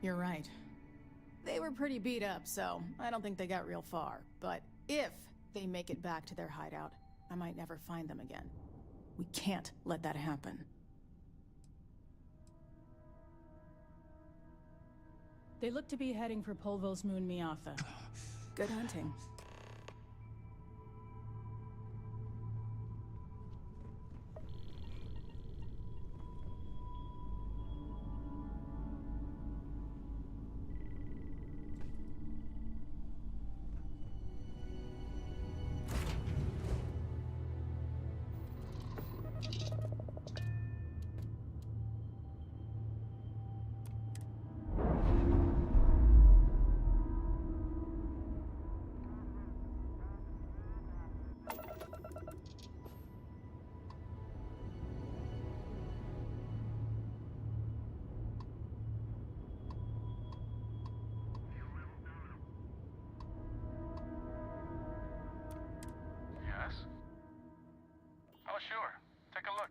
You're right. They were pretty beat up, so I don't think they got real far. But if they make it back to their hideout, I might never find them again. We can't let that happen. They look to be heading for Polvo's moon Miatha. Good hunting. Yes? Oh, sure. Take a look.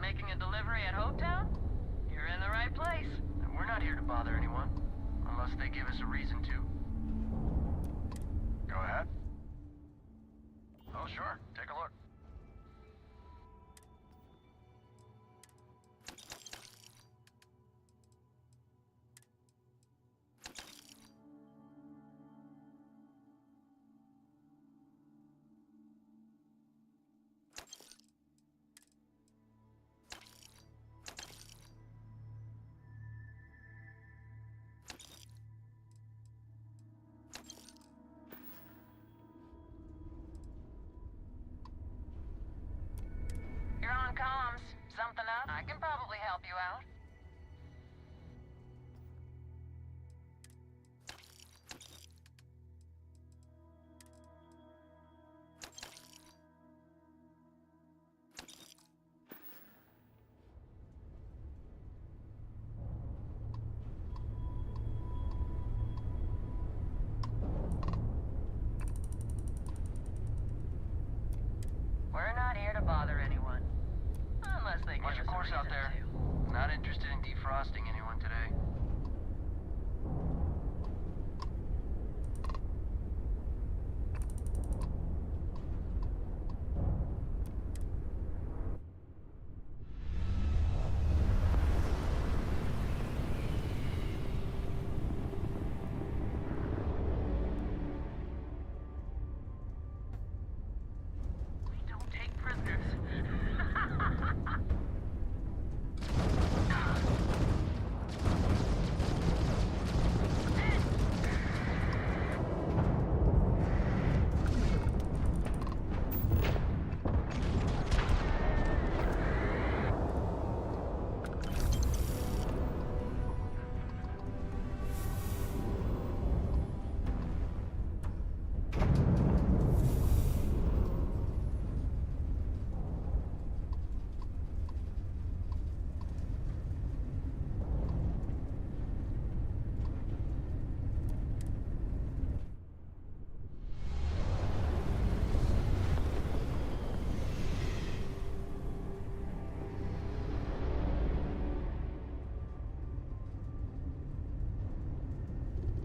Making a delivery at Hopetown? You're in the right place. And we're not here to bother anyone, unless they give us a reason to. Go ahead. Oh, sure. Take a look. You're on comms. Something up? I can probably help you out. We're not here to bother anyone. Unless they give Watch us your a course reason out there. to. Not interested in defrosting anyone today. We don't take prisoners.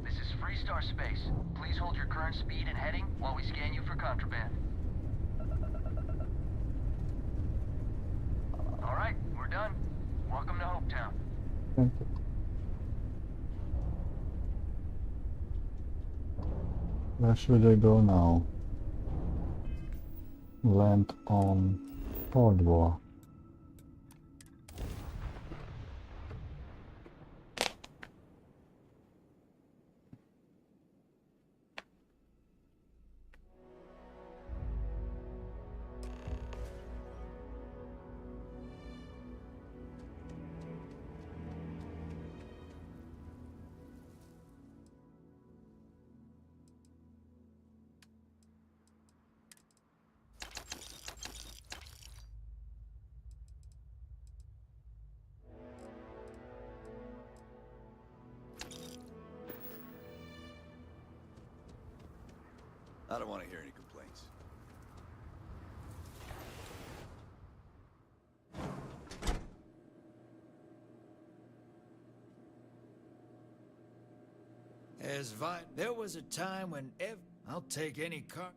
This is Freestar Space. Please hold your current speed and heading while we scan you for contraband. All right, we're done. Welcome to Hopetown. Thank you. Where should I go now? Land on Cold War. I don't want to hear any complaints. There was a time when I'll take any car.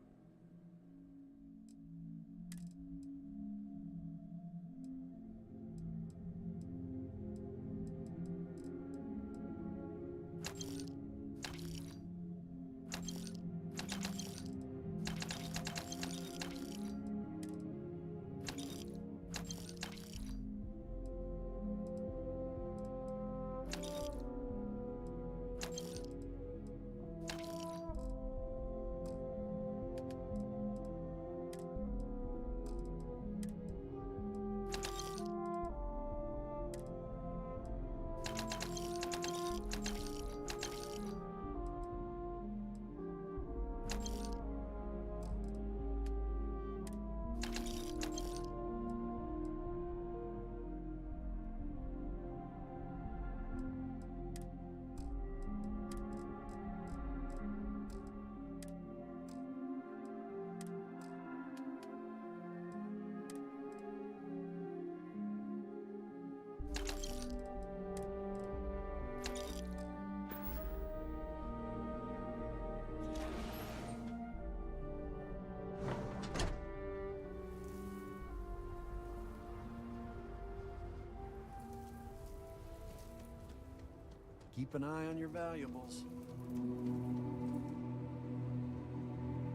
Keep an eye on your valuables.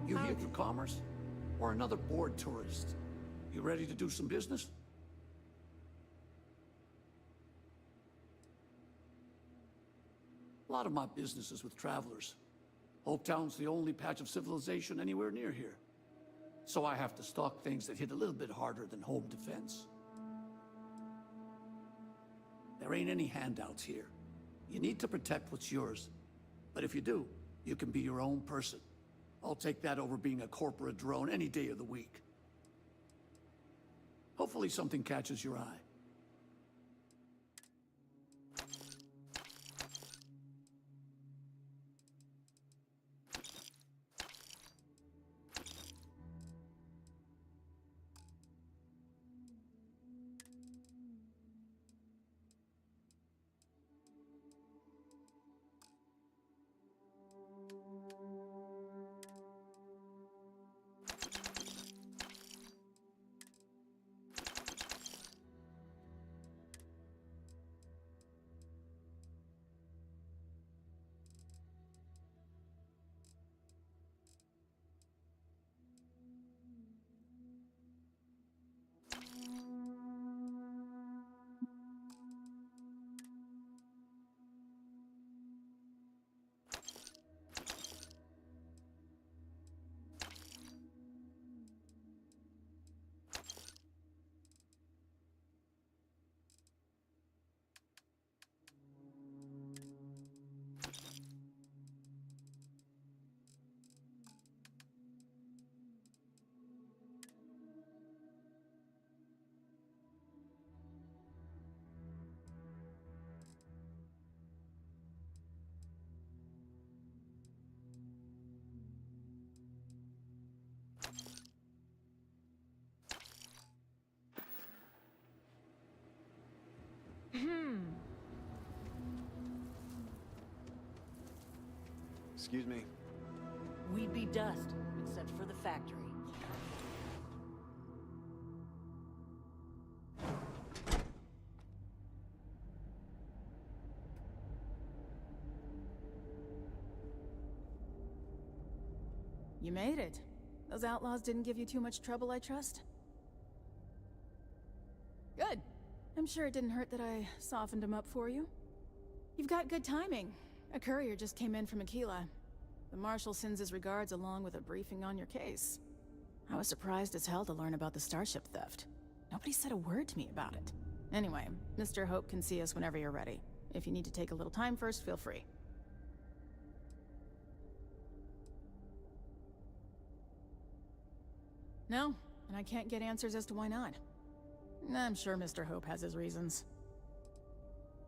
You here for commerce? Or another bored tourist? You ready to do some business? A lot of my business is with travelers. Hopetown's the only patch of civilization anywhere near here. So I have to stock things that hit a little bit harder than home defense. There ain't any handouts here. You need to protect what's yours. But if you do, you can be your own person. I'll take that over being a corporate drone any day of the week. Hopefully something catches your eye. Excuse me. We'd be dust, except for the factory. You made it. Those outlaws didn't give you too much trouble, I trust? Good. I'm sure it didn't hurt that I softened them up for you. You've got good timing. A courier just came in from Aquila. The Marshal sends his regards along with a briefing on your case. I was surprised as hell to learn about the starship theft. Nobody said a word to me about it. Anyway, Mr. Hope can see us whenever you're ready. If you need to take a little time first, feel free. No, and I can't get answers as to why not. I'm sure Mr. Hope has his reasons.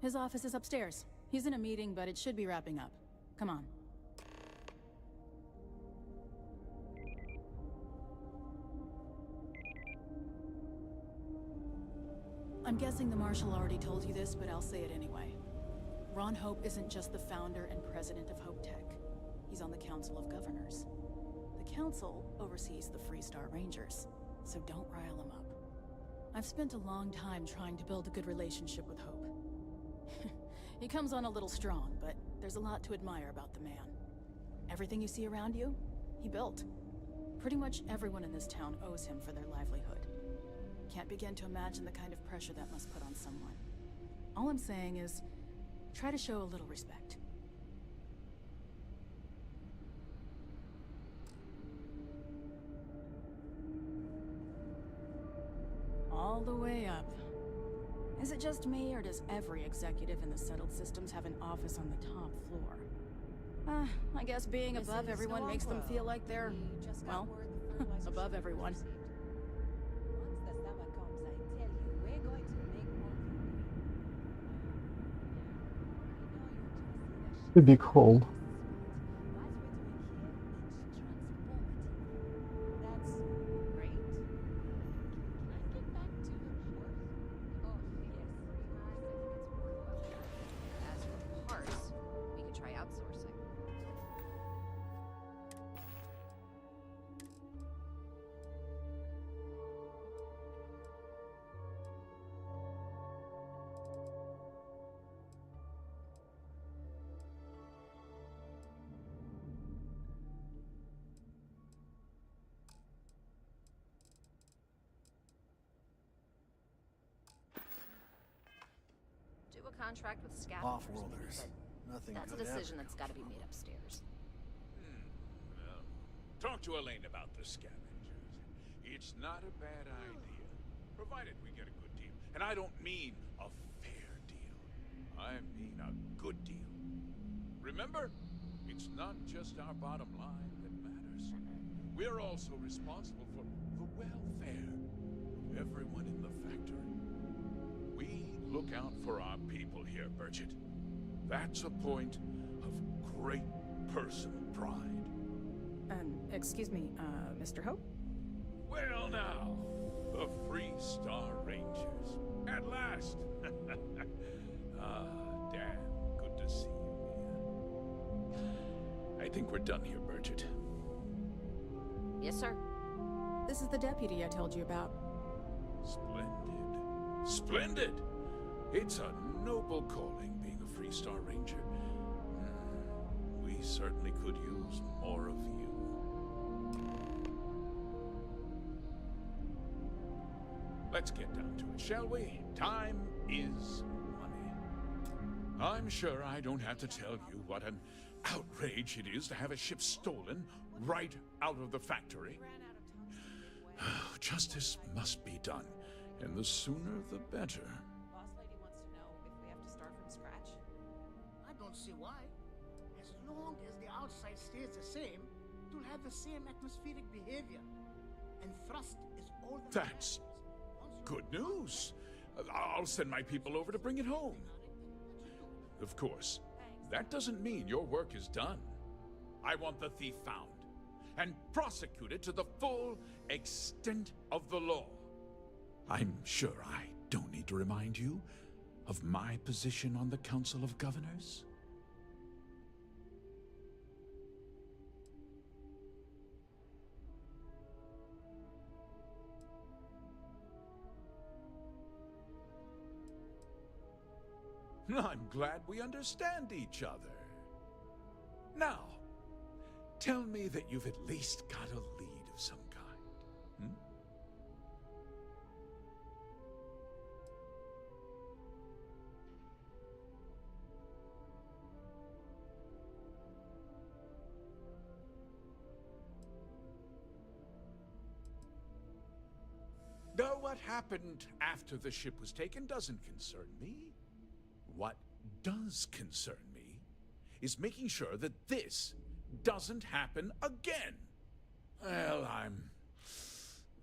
His office is upstairs. He's in a meeting, but it should be wrapping up. Come on. I'm guessing the Marshal already told you this, but I'll say it anyway. Ron Hope isn't just the founder and president of Hope Tech. He's on the Council of Governors. The Council oversees the Freestar Rangers, so don't rile him up. I've spent a long time trying to build a good relationship with Hope. He comes on a little strong, but there's a lot to admire about the man. Everything you see around you, he built. Pretty much everyone in this town owes him for their livelihood. Can't begin to imagine the kind of pressure that must put on someone. All I'm saying is, try to show a little respect. All the way up. Is it just me, or does every executive in the settled systems have an office on the top floor? I guess being above everyone makes them feel like they're, well, above everyone. Once the summer comes, I tell you, we're going to make more. A big hole. That's great. Can I get back to work? Oh, yes. As for parts, we could try outsourcing. Do a contract with scavengers. Off-worlders. Nothing That's a good decision ever that's got to be made upstairs. Talk to Elaine about the scavengers. It's not a bad idea, provided we get a good deal. And I don't mean a fair deal. I mean a good deal. Remember, it's not just our bottom line that matters. We're also responsible for the welfare of everyone in the factory. We look out for our people here, Bridget. That's a point of great personal pride. Excuse me, Mr. Hope? Well now, the Freestar Rangers. At last! Ah, Dan, good to see you, Mia. I think we're done here, Bridget. Yes, sir. This is the deputy I told you about. Splendid. Splendid! It's a noble calling, being a Freestar Ranger. We certainly could use more of you. Let's get down to it, shall we? Time is money. I'm sure I don't have to tell you what an outrage it is to have a ship stolen right out of the factory. Justice must be done, and the sooner the better. Boss lady wants to know if we have to start from scratch. I don't see why. As long as the outside stays the same, you'll have the same atmospheric behavior. And thrust is all that That's good news. I'll send my people over to bring it home. Of course, that doesn't mean your work is done. I want the thief found and prosecuted to the full extent of the law. I'm sure I don't need to remind you of my position on the Council of Governors. I'm glad we understand each other. Now, tell me that you've at least got a lead of some kind. Though what happened after the ship was taken doesn't concern me. What does concern me is making sure that this doesn't happen again. Well, I'm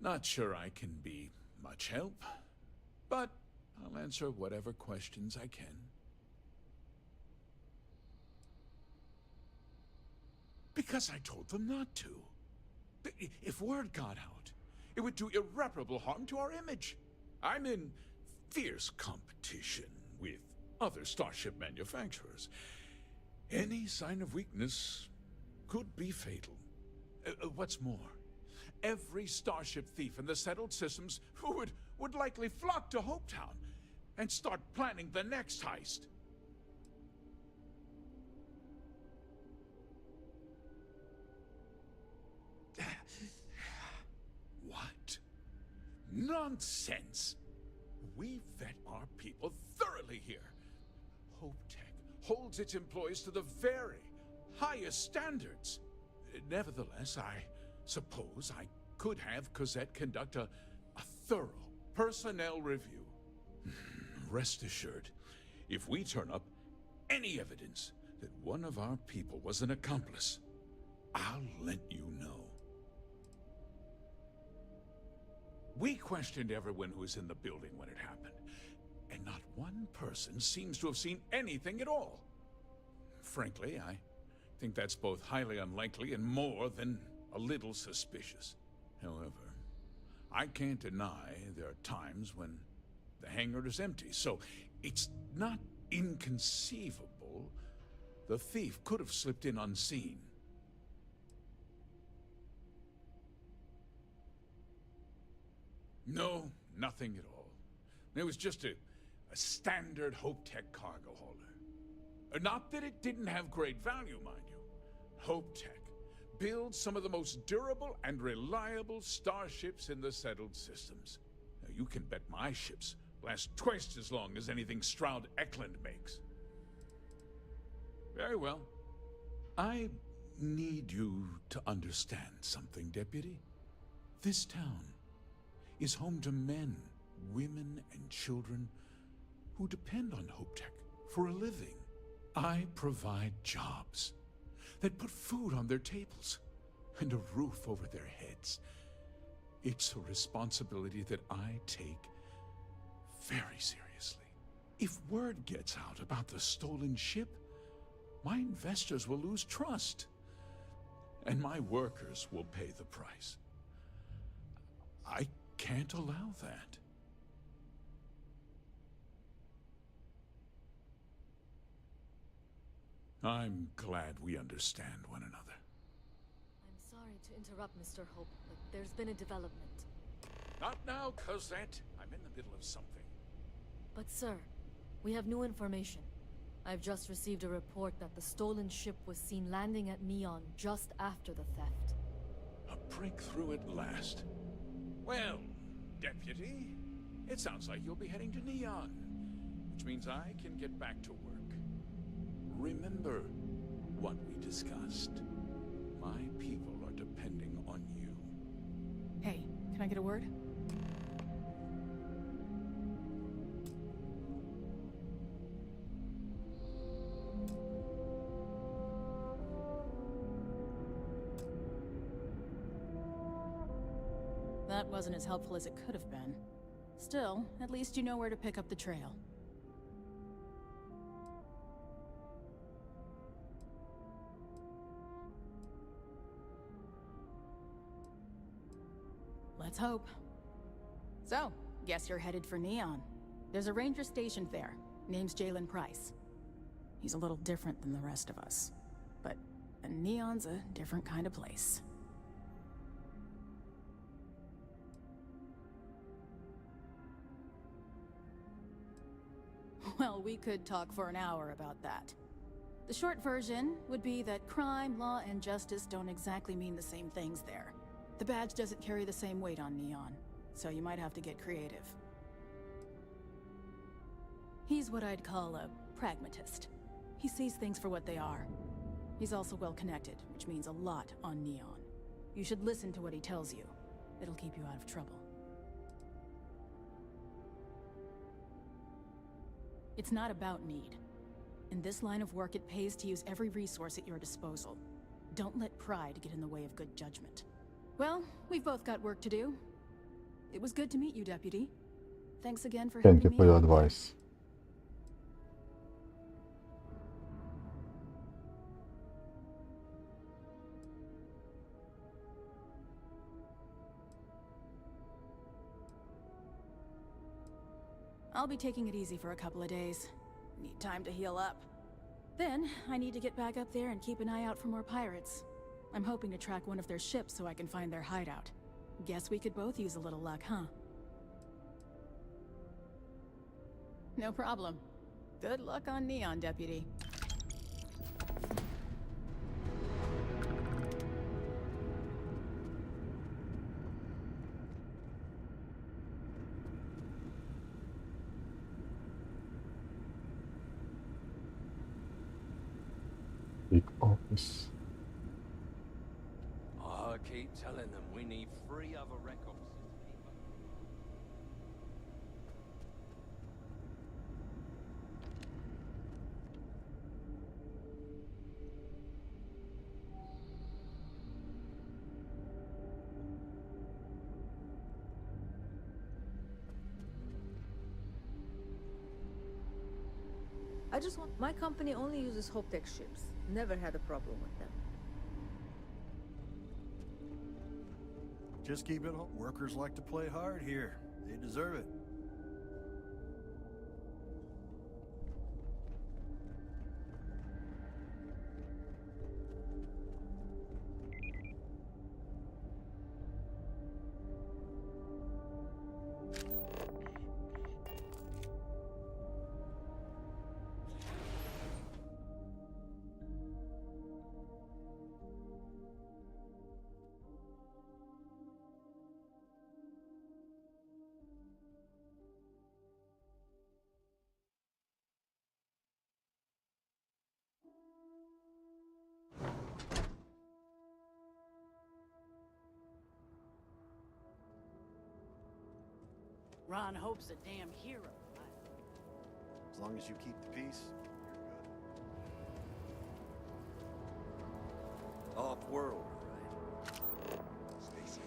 not sure I can be much help, but I'll answer whatever questions I can. Because I told them not to. If word got out, it would do irreparable harm to our image. I'm in fierce competition with other starship manufacturers. Any sign of weakness could be fatal. What's more, every starship thief in the settled systems would likely flock to Hopetown and start planning the next heist. What? Nonsense! We vet our people thoroughly here. HopeTech holds its employees to the very highest standards. Nevertheless, I suppose I could have Cosette conduct a thorough personnel review. Rest assured, if we turn up any evidence that one of our people was an accomplice, I'll let you know. We questioned everyone who was in the building when it happened, and not one person seems to have seen anything at all. Frankly, I think that's both highly unlikely and more than a little suspicious. However, I can't deny there are times when the hangar is empty, so it's not inconceivable the thief could have slipped in unseen. No, nothing at all. It was just a standard HopeTech cargo hauler. Not that it didn't have great value, mind you. HopeTech builds some of the most durable and reliable starships in the settled systems. Now, you can bet my ships last twice as long as anything Stroud Eklund makes. Very well. I need you to understand something, Deputy. This town is home to men, women, and children who depend on HopeTech for a living. I provide jobs that put food on their tables and a roof over their heads. It's a responsibility that I take very seriously. If word gets out about the stolen ship, my investors will lose trust, and my workers will pay the price. I can't allow that. I'm glad we understand one another. I'm sorry to interrupt, Mr. Hope, but there's been a development. Not now, Cosette. I'm in the middle of something. But sir, we have new information. I've just received a report that the stolen ship was seen landing at Neon just after the theft. A breakthrough at last. Well, Deputy, it sounds like you'll be heading to Neon, which means I can get back to work. Remember what we discussed. My people are depending on you. Hey, can I get a word? That wasn't as helpful as it could have been. Still, at least you know where to pick up the trail. Let's hope. So, guess you're headed for Neon. There's a ranger stationed there. Name's Jalen Price. He's a little different than the rest of us. But Neon's a different kind of place. Well, we could talk for an hour about that. The short version would be that crime, law, and justice don't exactly mean the same things there. The badge doesn't carry the same weight on Neon, so you might have to get creative. He's what I'd call a pragmatist. He sees things for what they are. He's also well-connected, which means a lot on Neon. You should listen to what he tells you. It'll keep you out of trouble. It's not about need. In this line of work, it pays to use every resource at your disposal. Don't let pride get in the way of good judgment. Well, we've both got work to do. It was good to meet you, Deputy. Thanks again for Thank you helping for me your out. advice. I'll be taking it easy for a couple of days. Need time to heal up. Then, I need to get back up there and keep an eye out for more pirates. I'm hoping to track one of their ships so I can find their hideout. Guess we could both use a little luck, huh? No problem. Good luck on Neon, Deputy. Big office. I keep telling them we need 3 other rec officers to keep up. I just want... My company only uses Hoptech ships. Never had a problem with them. Just keep it home. Workers like to play hard here. They deserve it. Ron Hope's a damn hero. As long as you keep the peace, you're good. Off-world, right? Stay safe.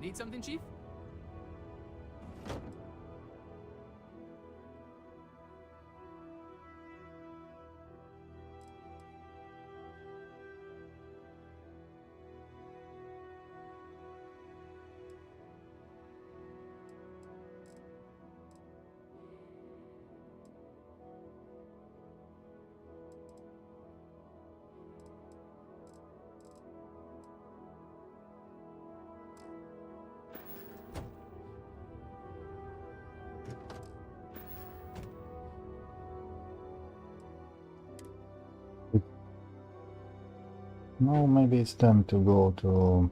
Need something, Chief? Now maybe it's time to go to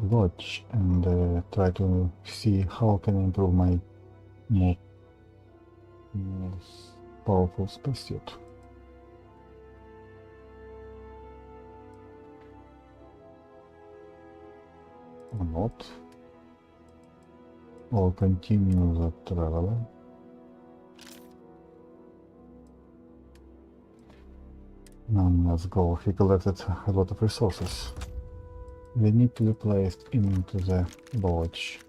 Lodge and try to see how can I improve my more powerful spacesuit. Or not. Or continue the traveler. Now let's go. He collected a lot of resources. They need to be placed into the lodge.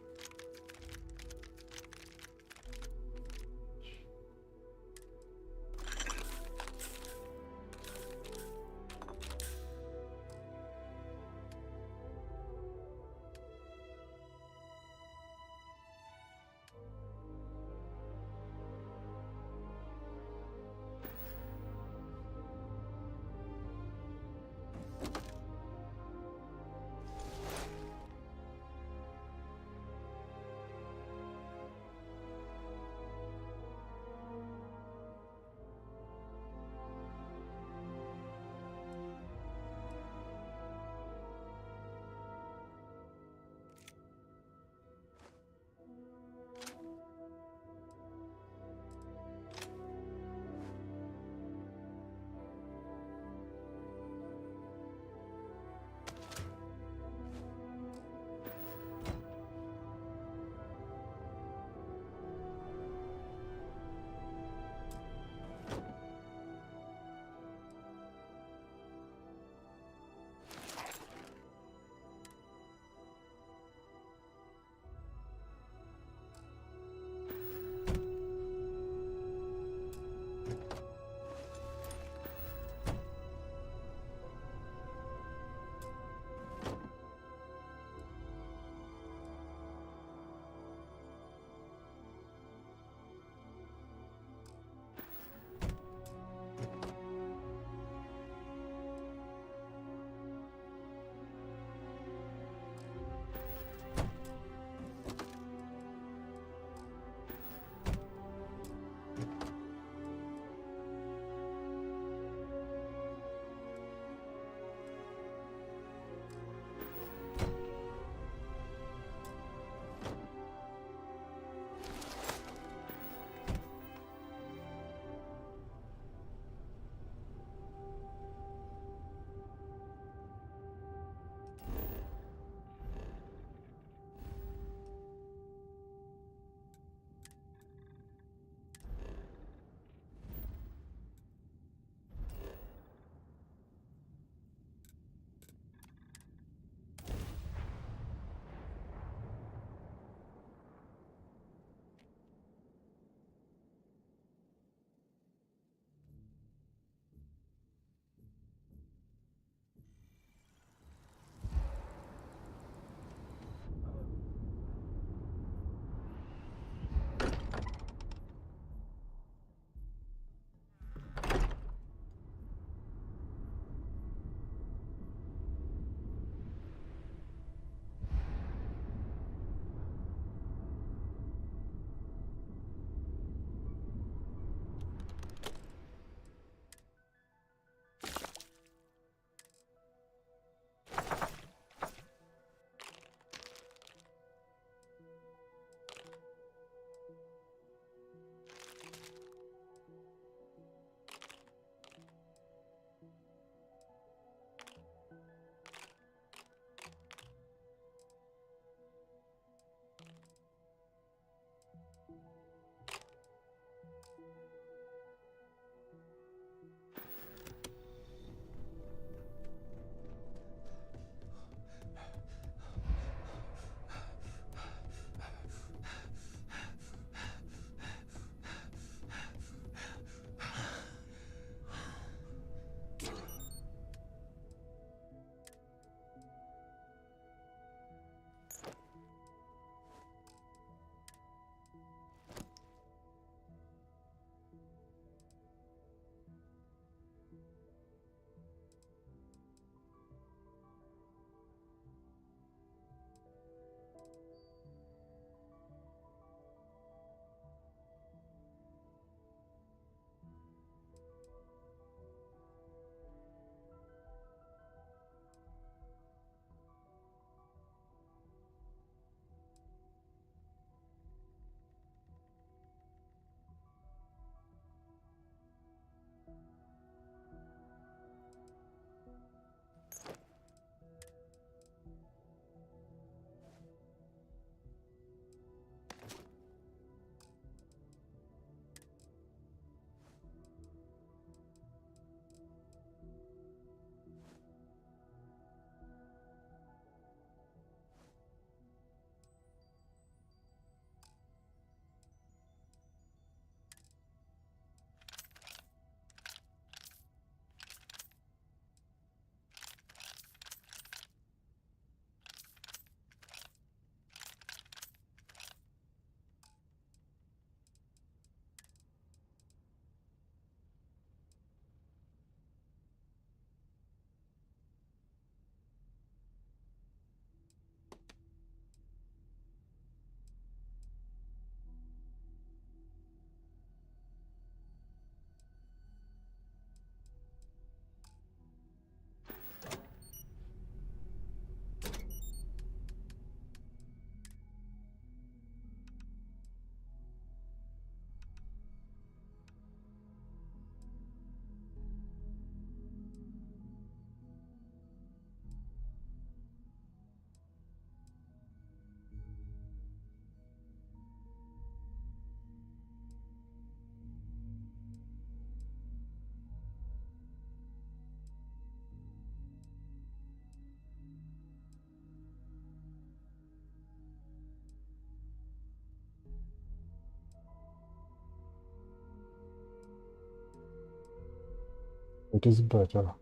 It is better.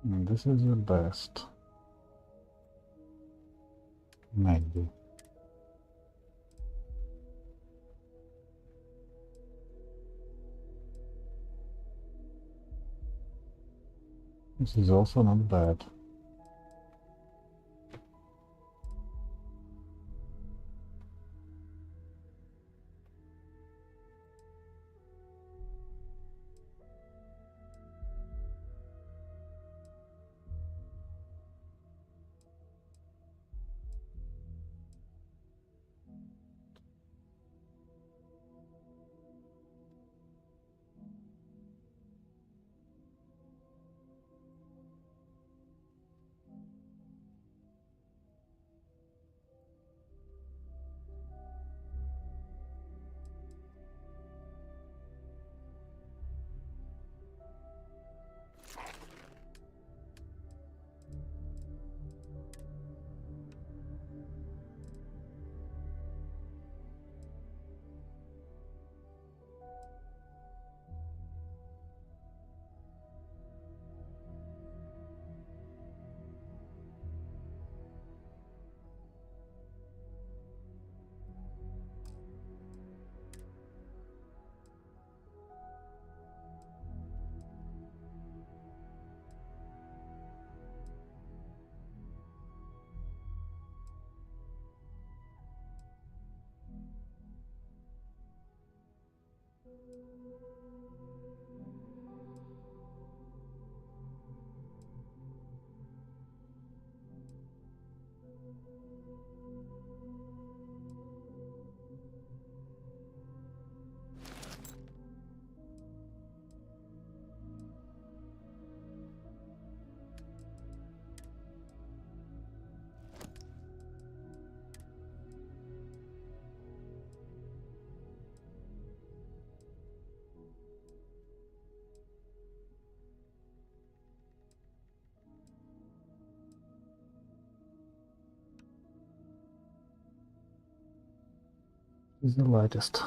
And this is the best. Maybe. This is also not bad. This is the lightest.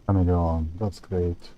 Chameleon, that's great.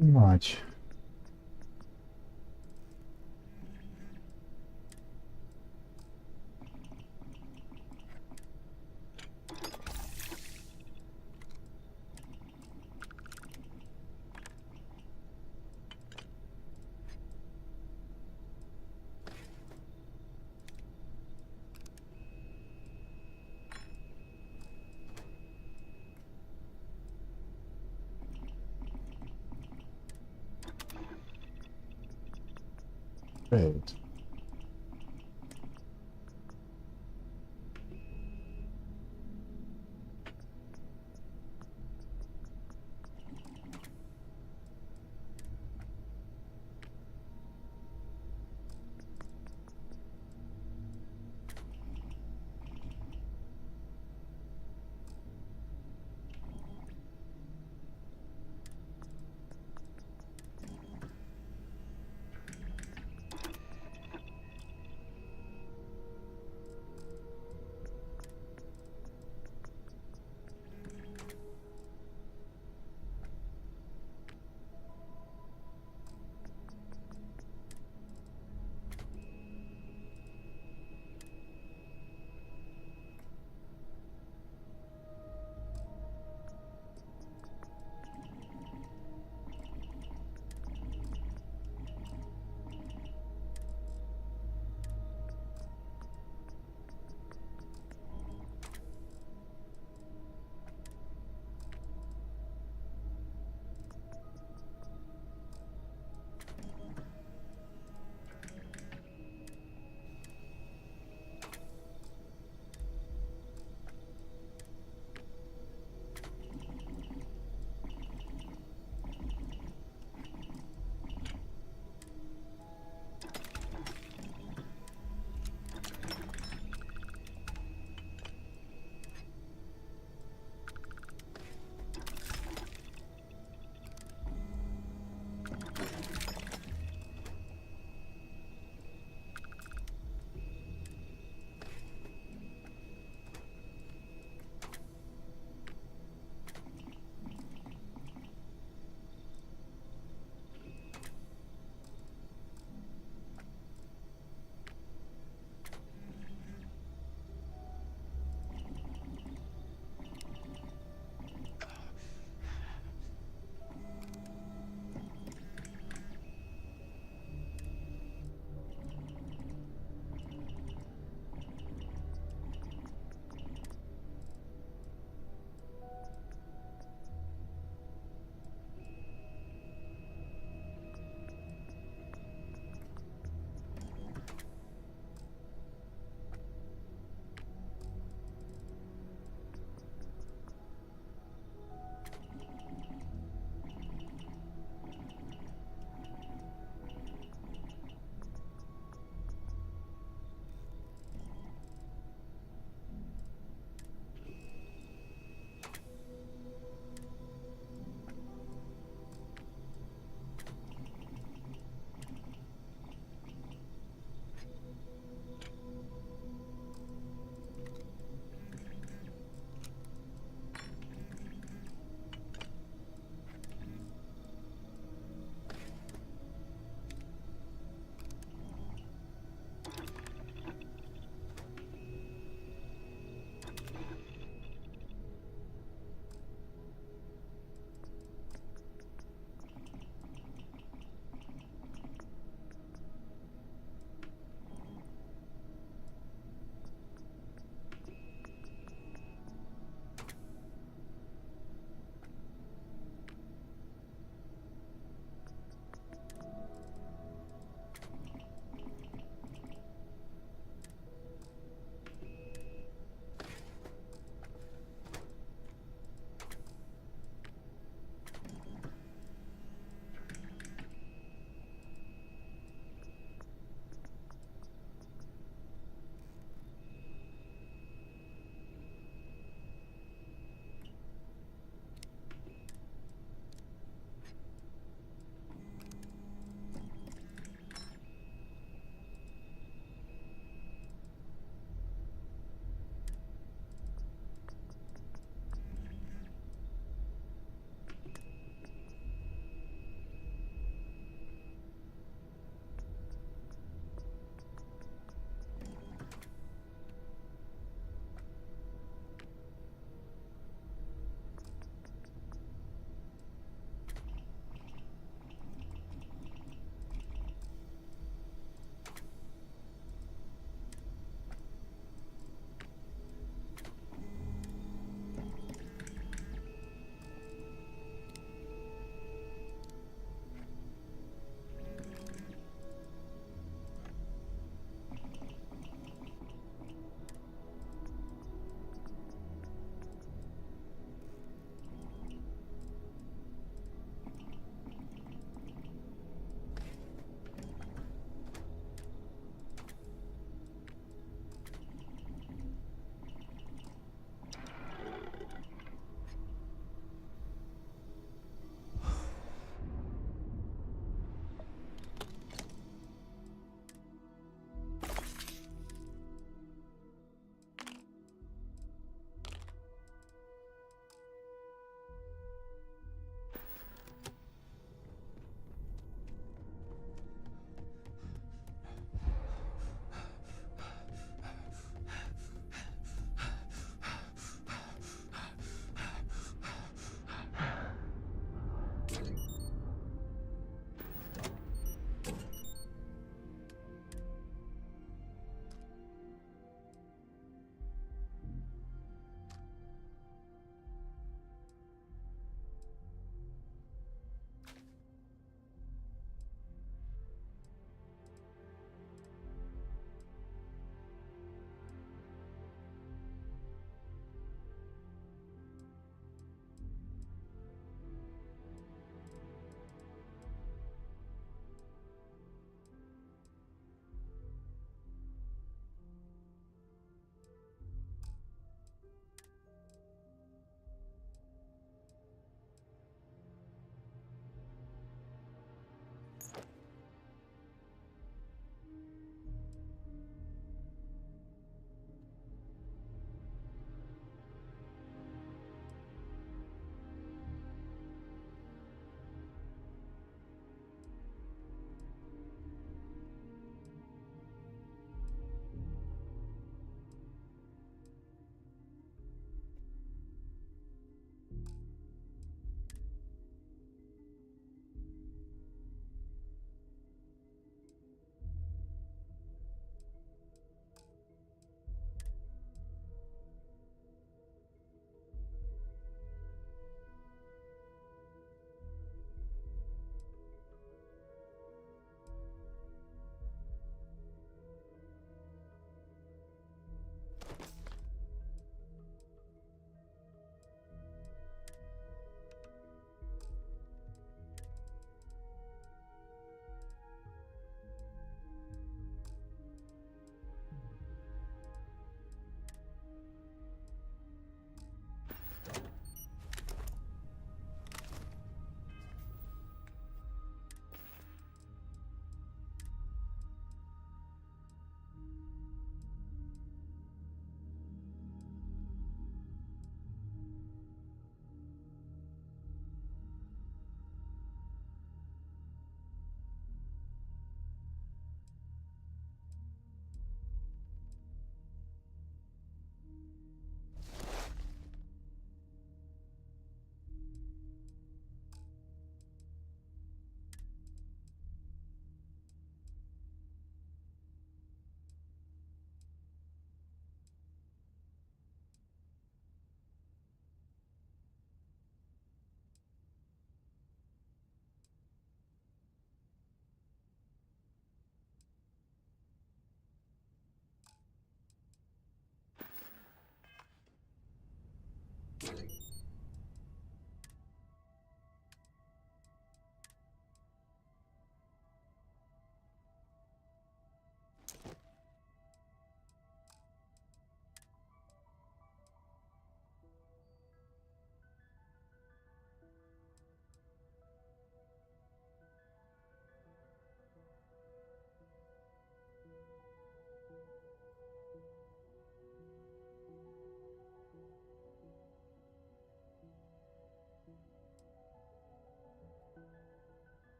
Much. Great.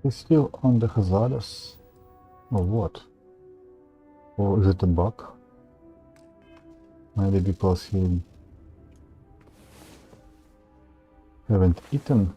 He's still on the Hazaras? Or what? Or is it a bug? Maybe because he haven't eaten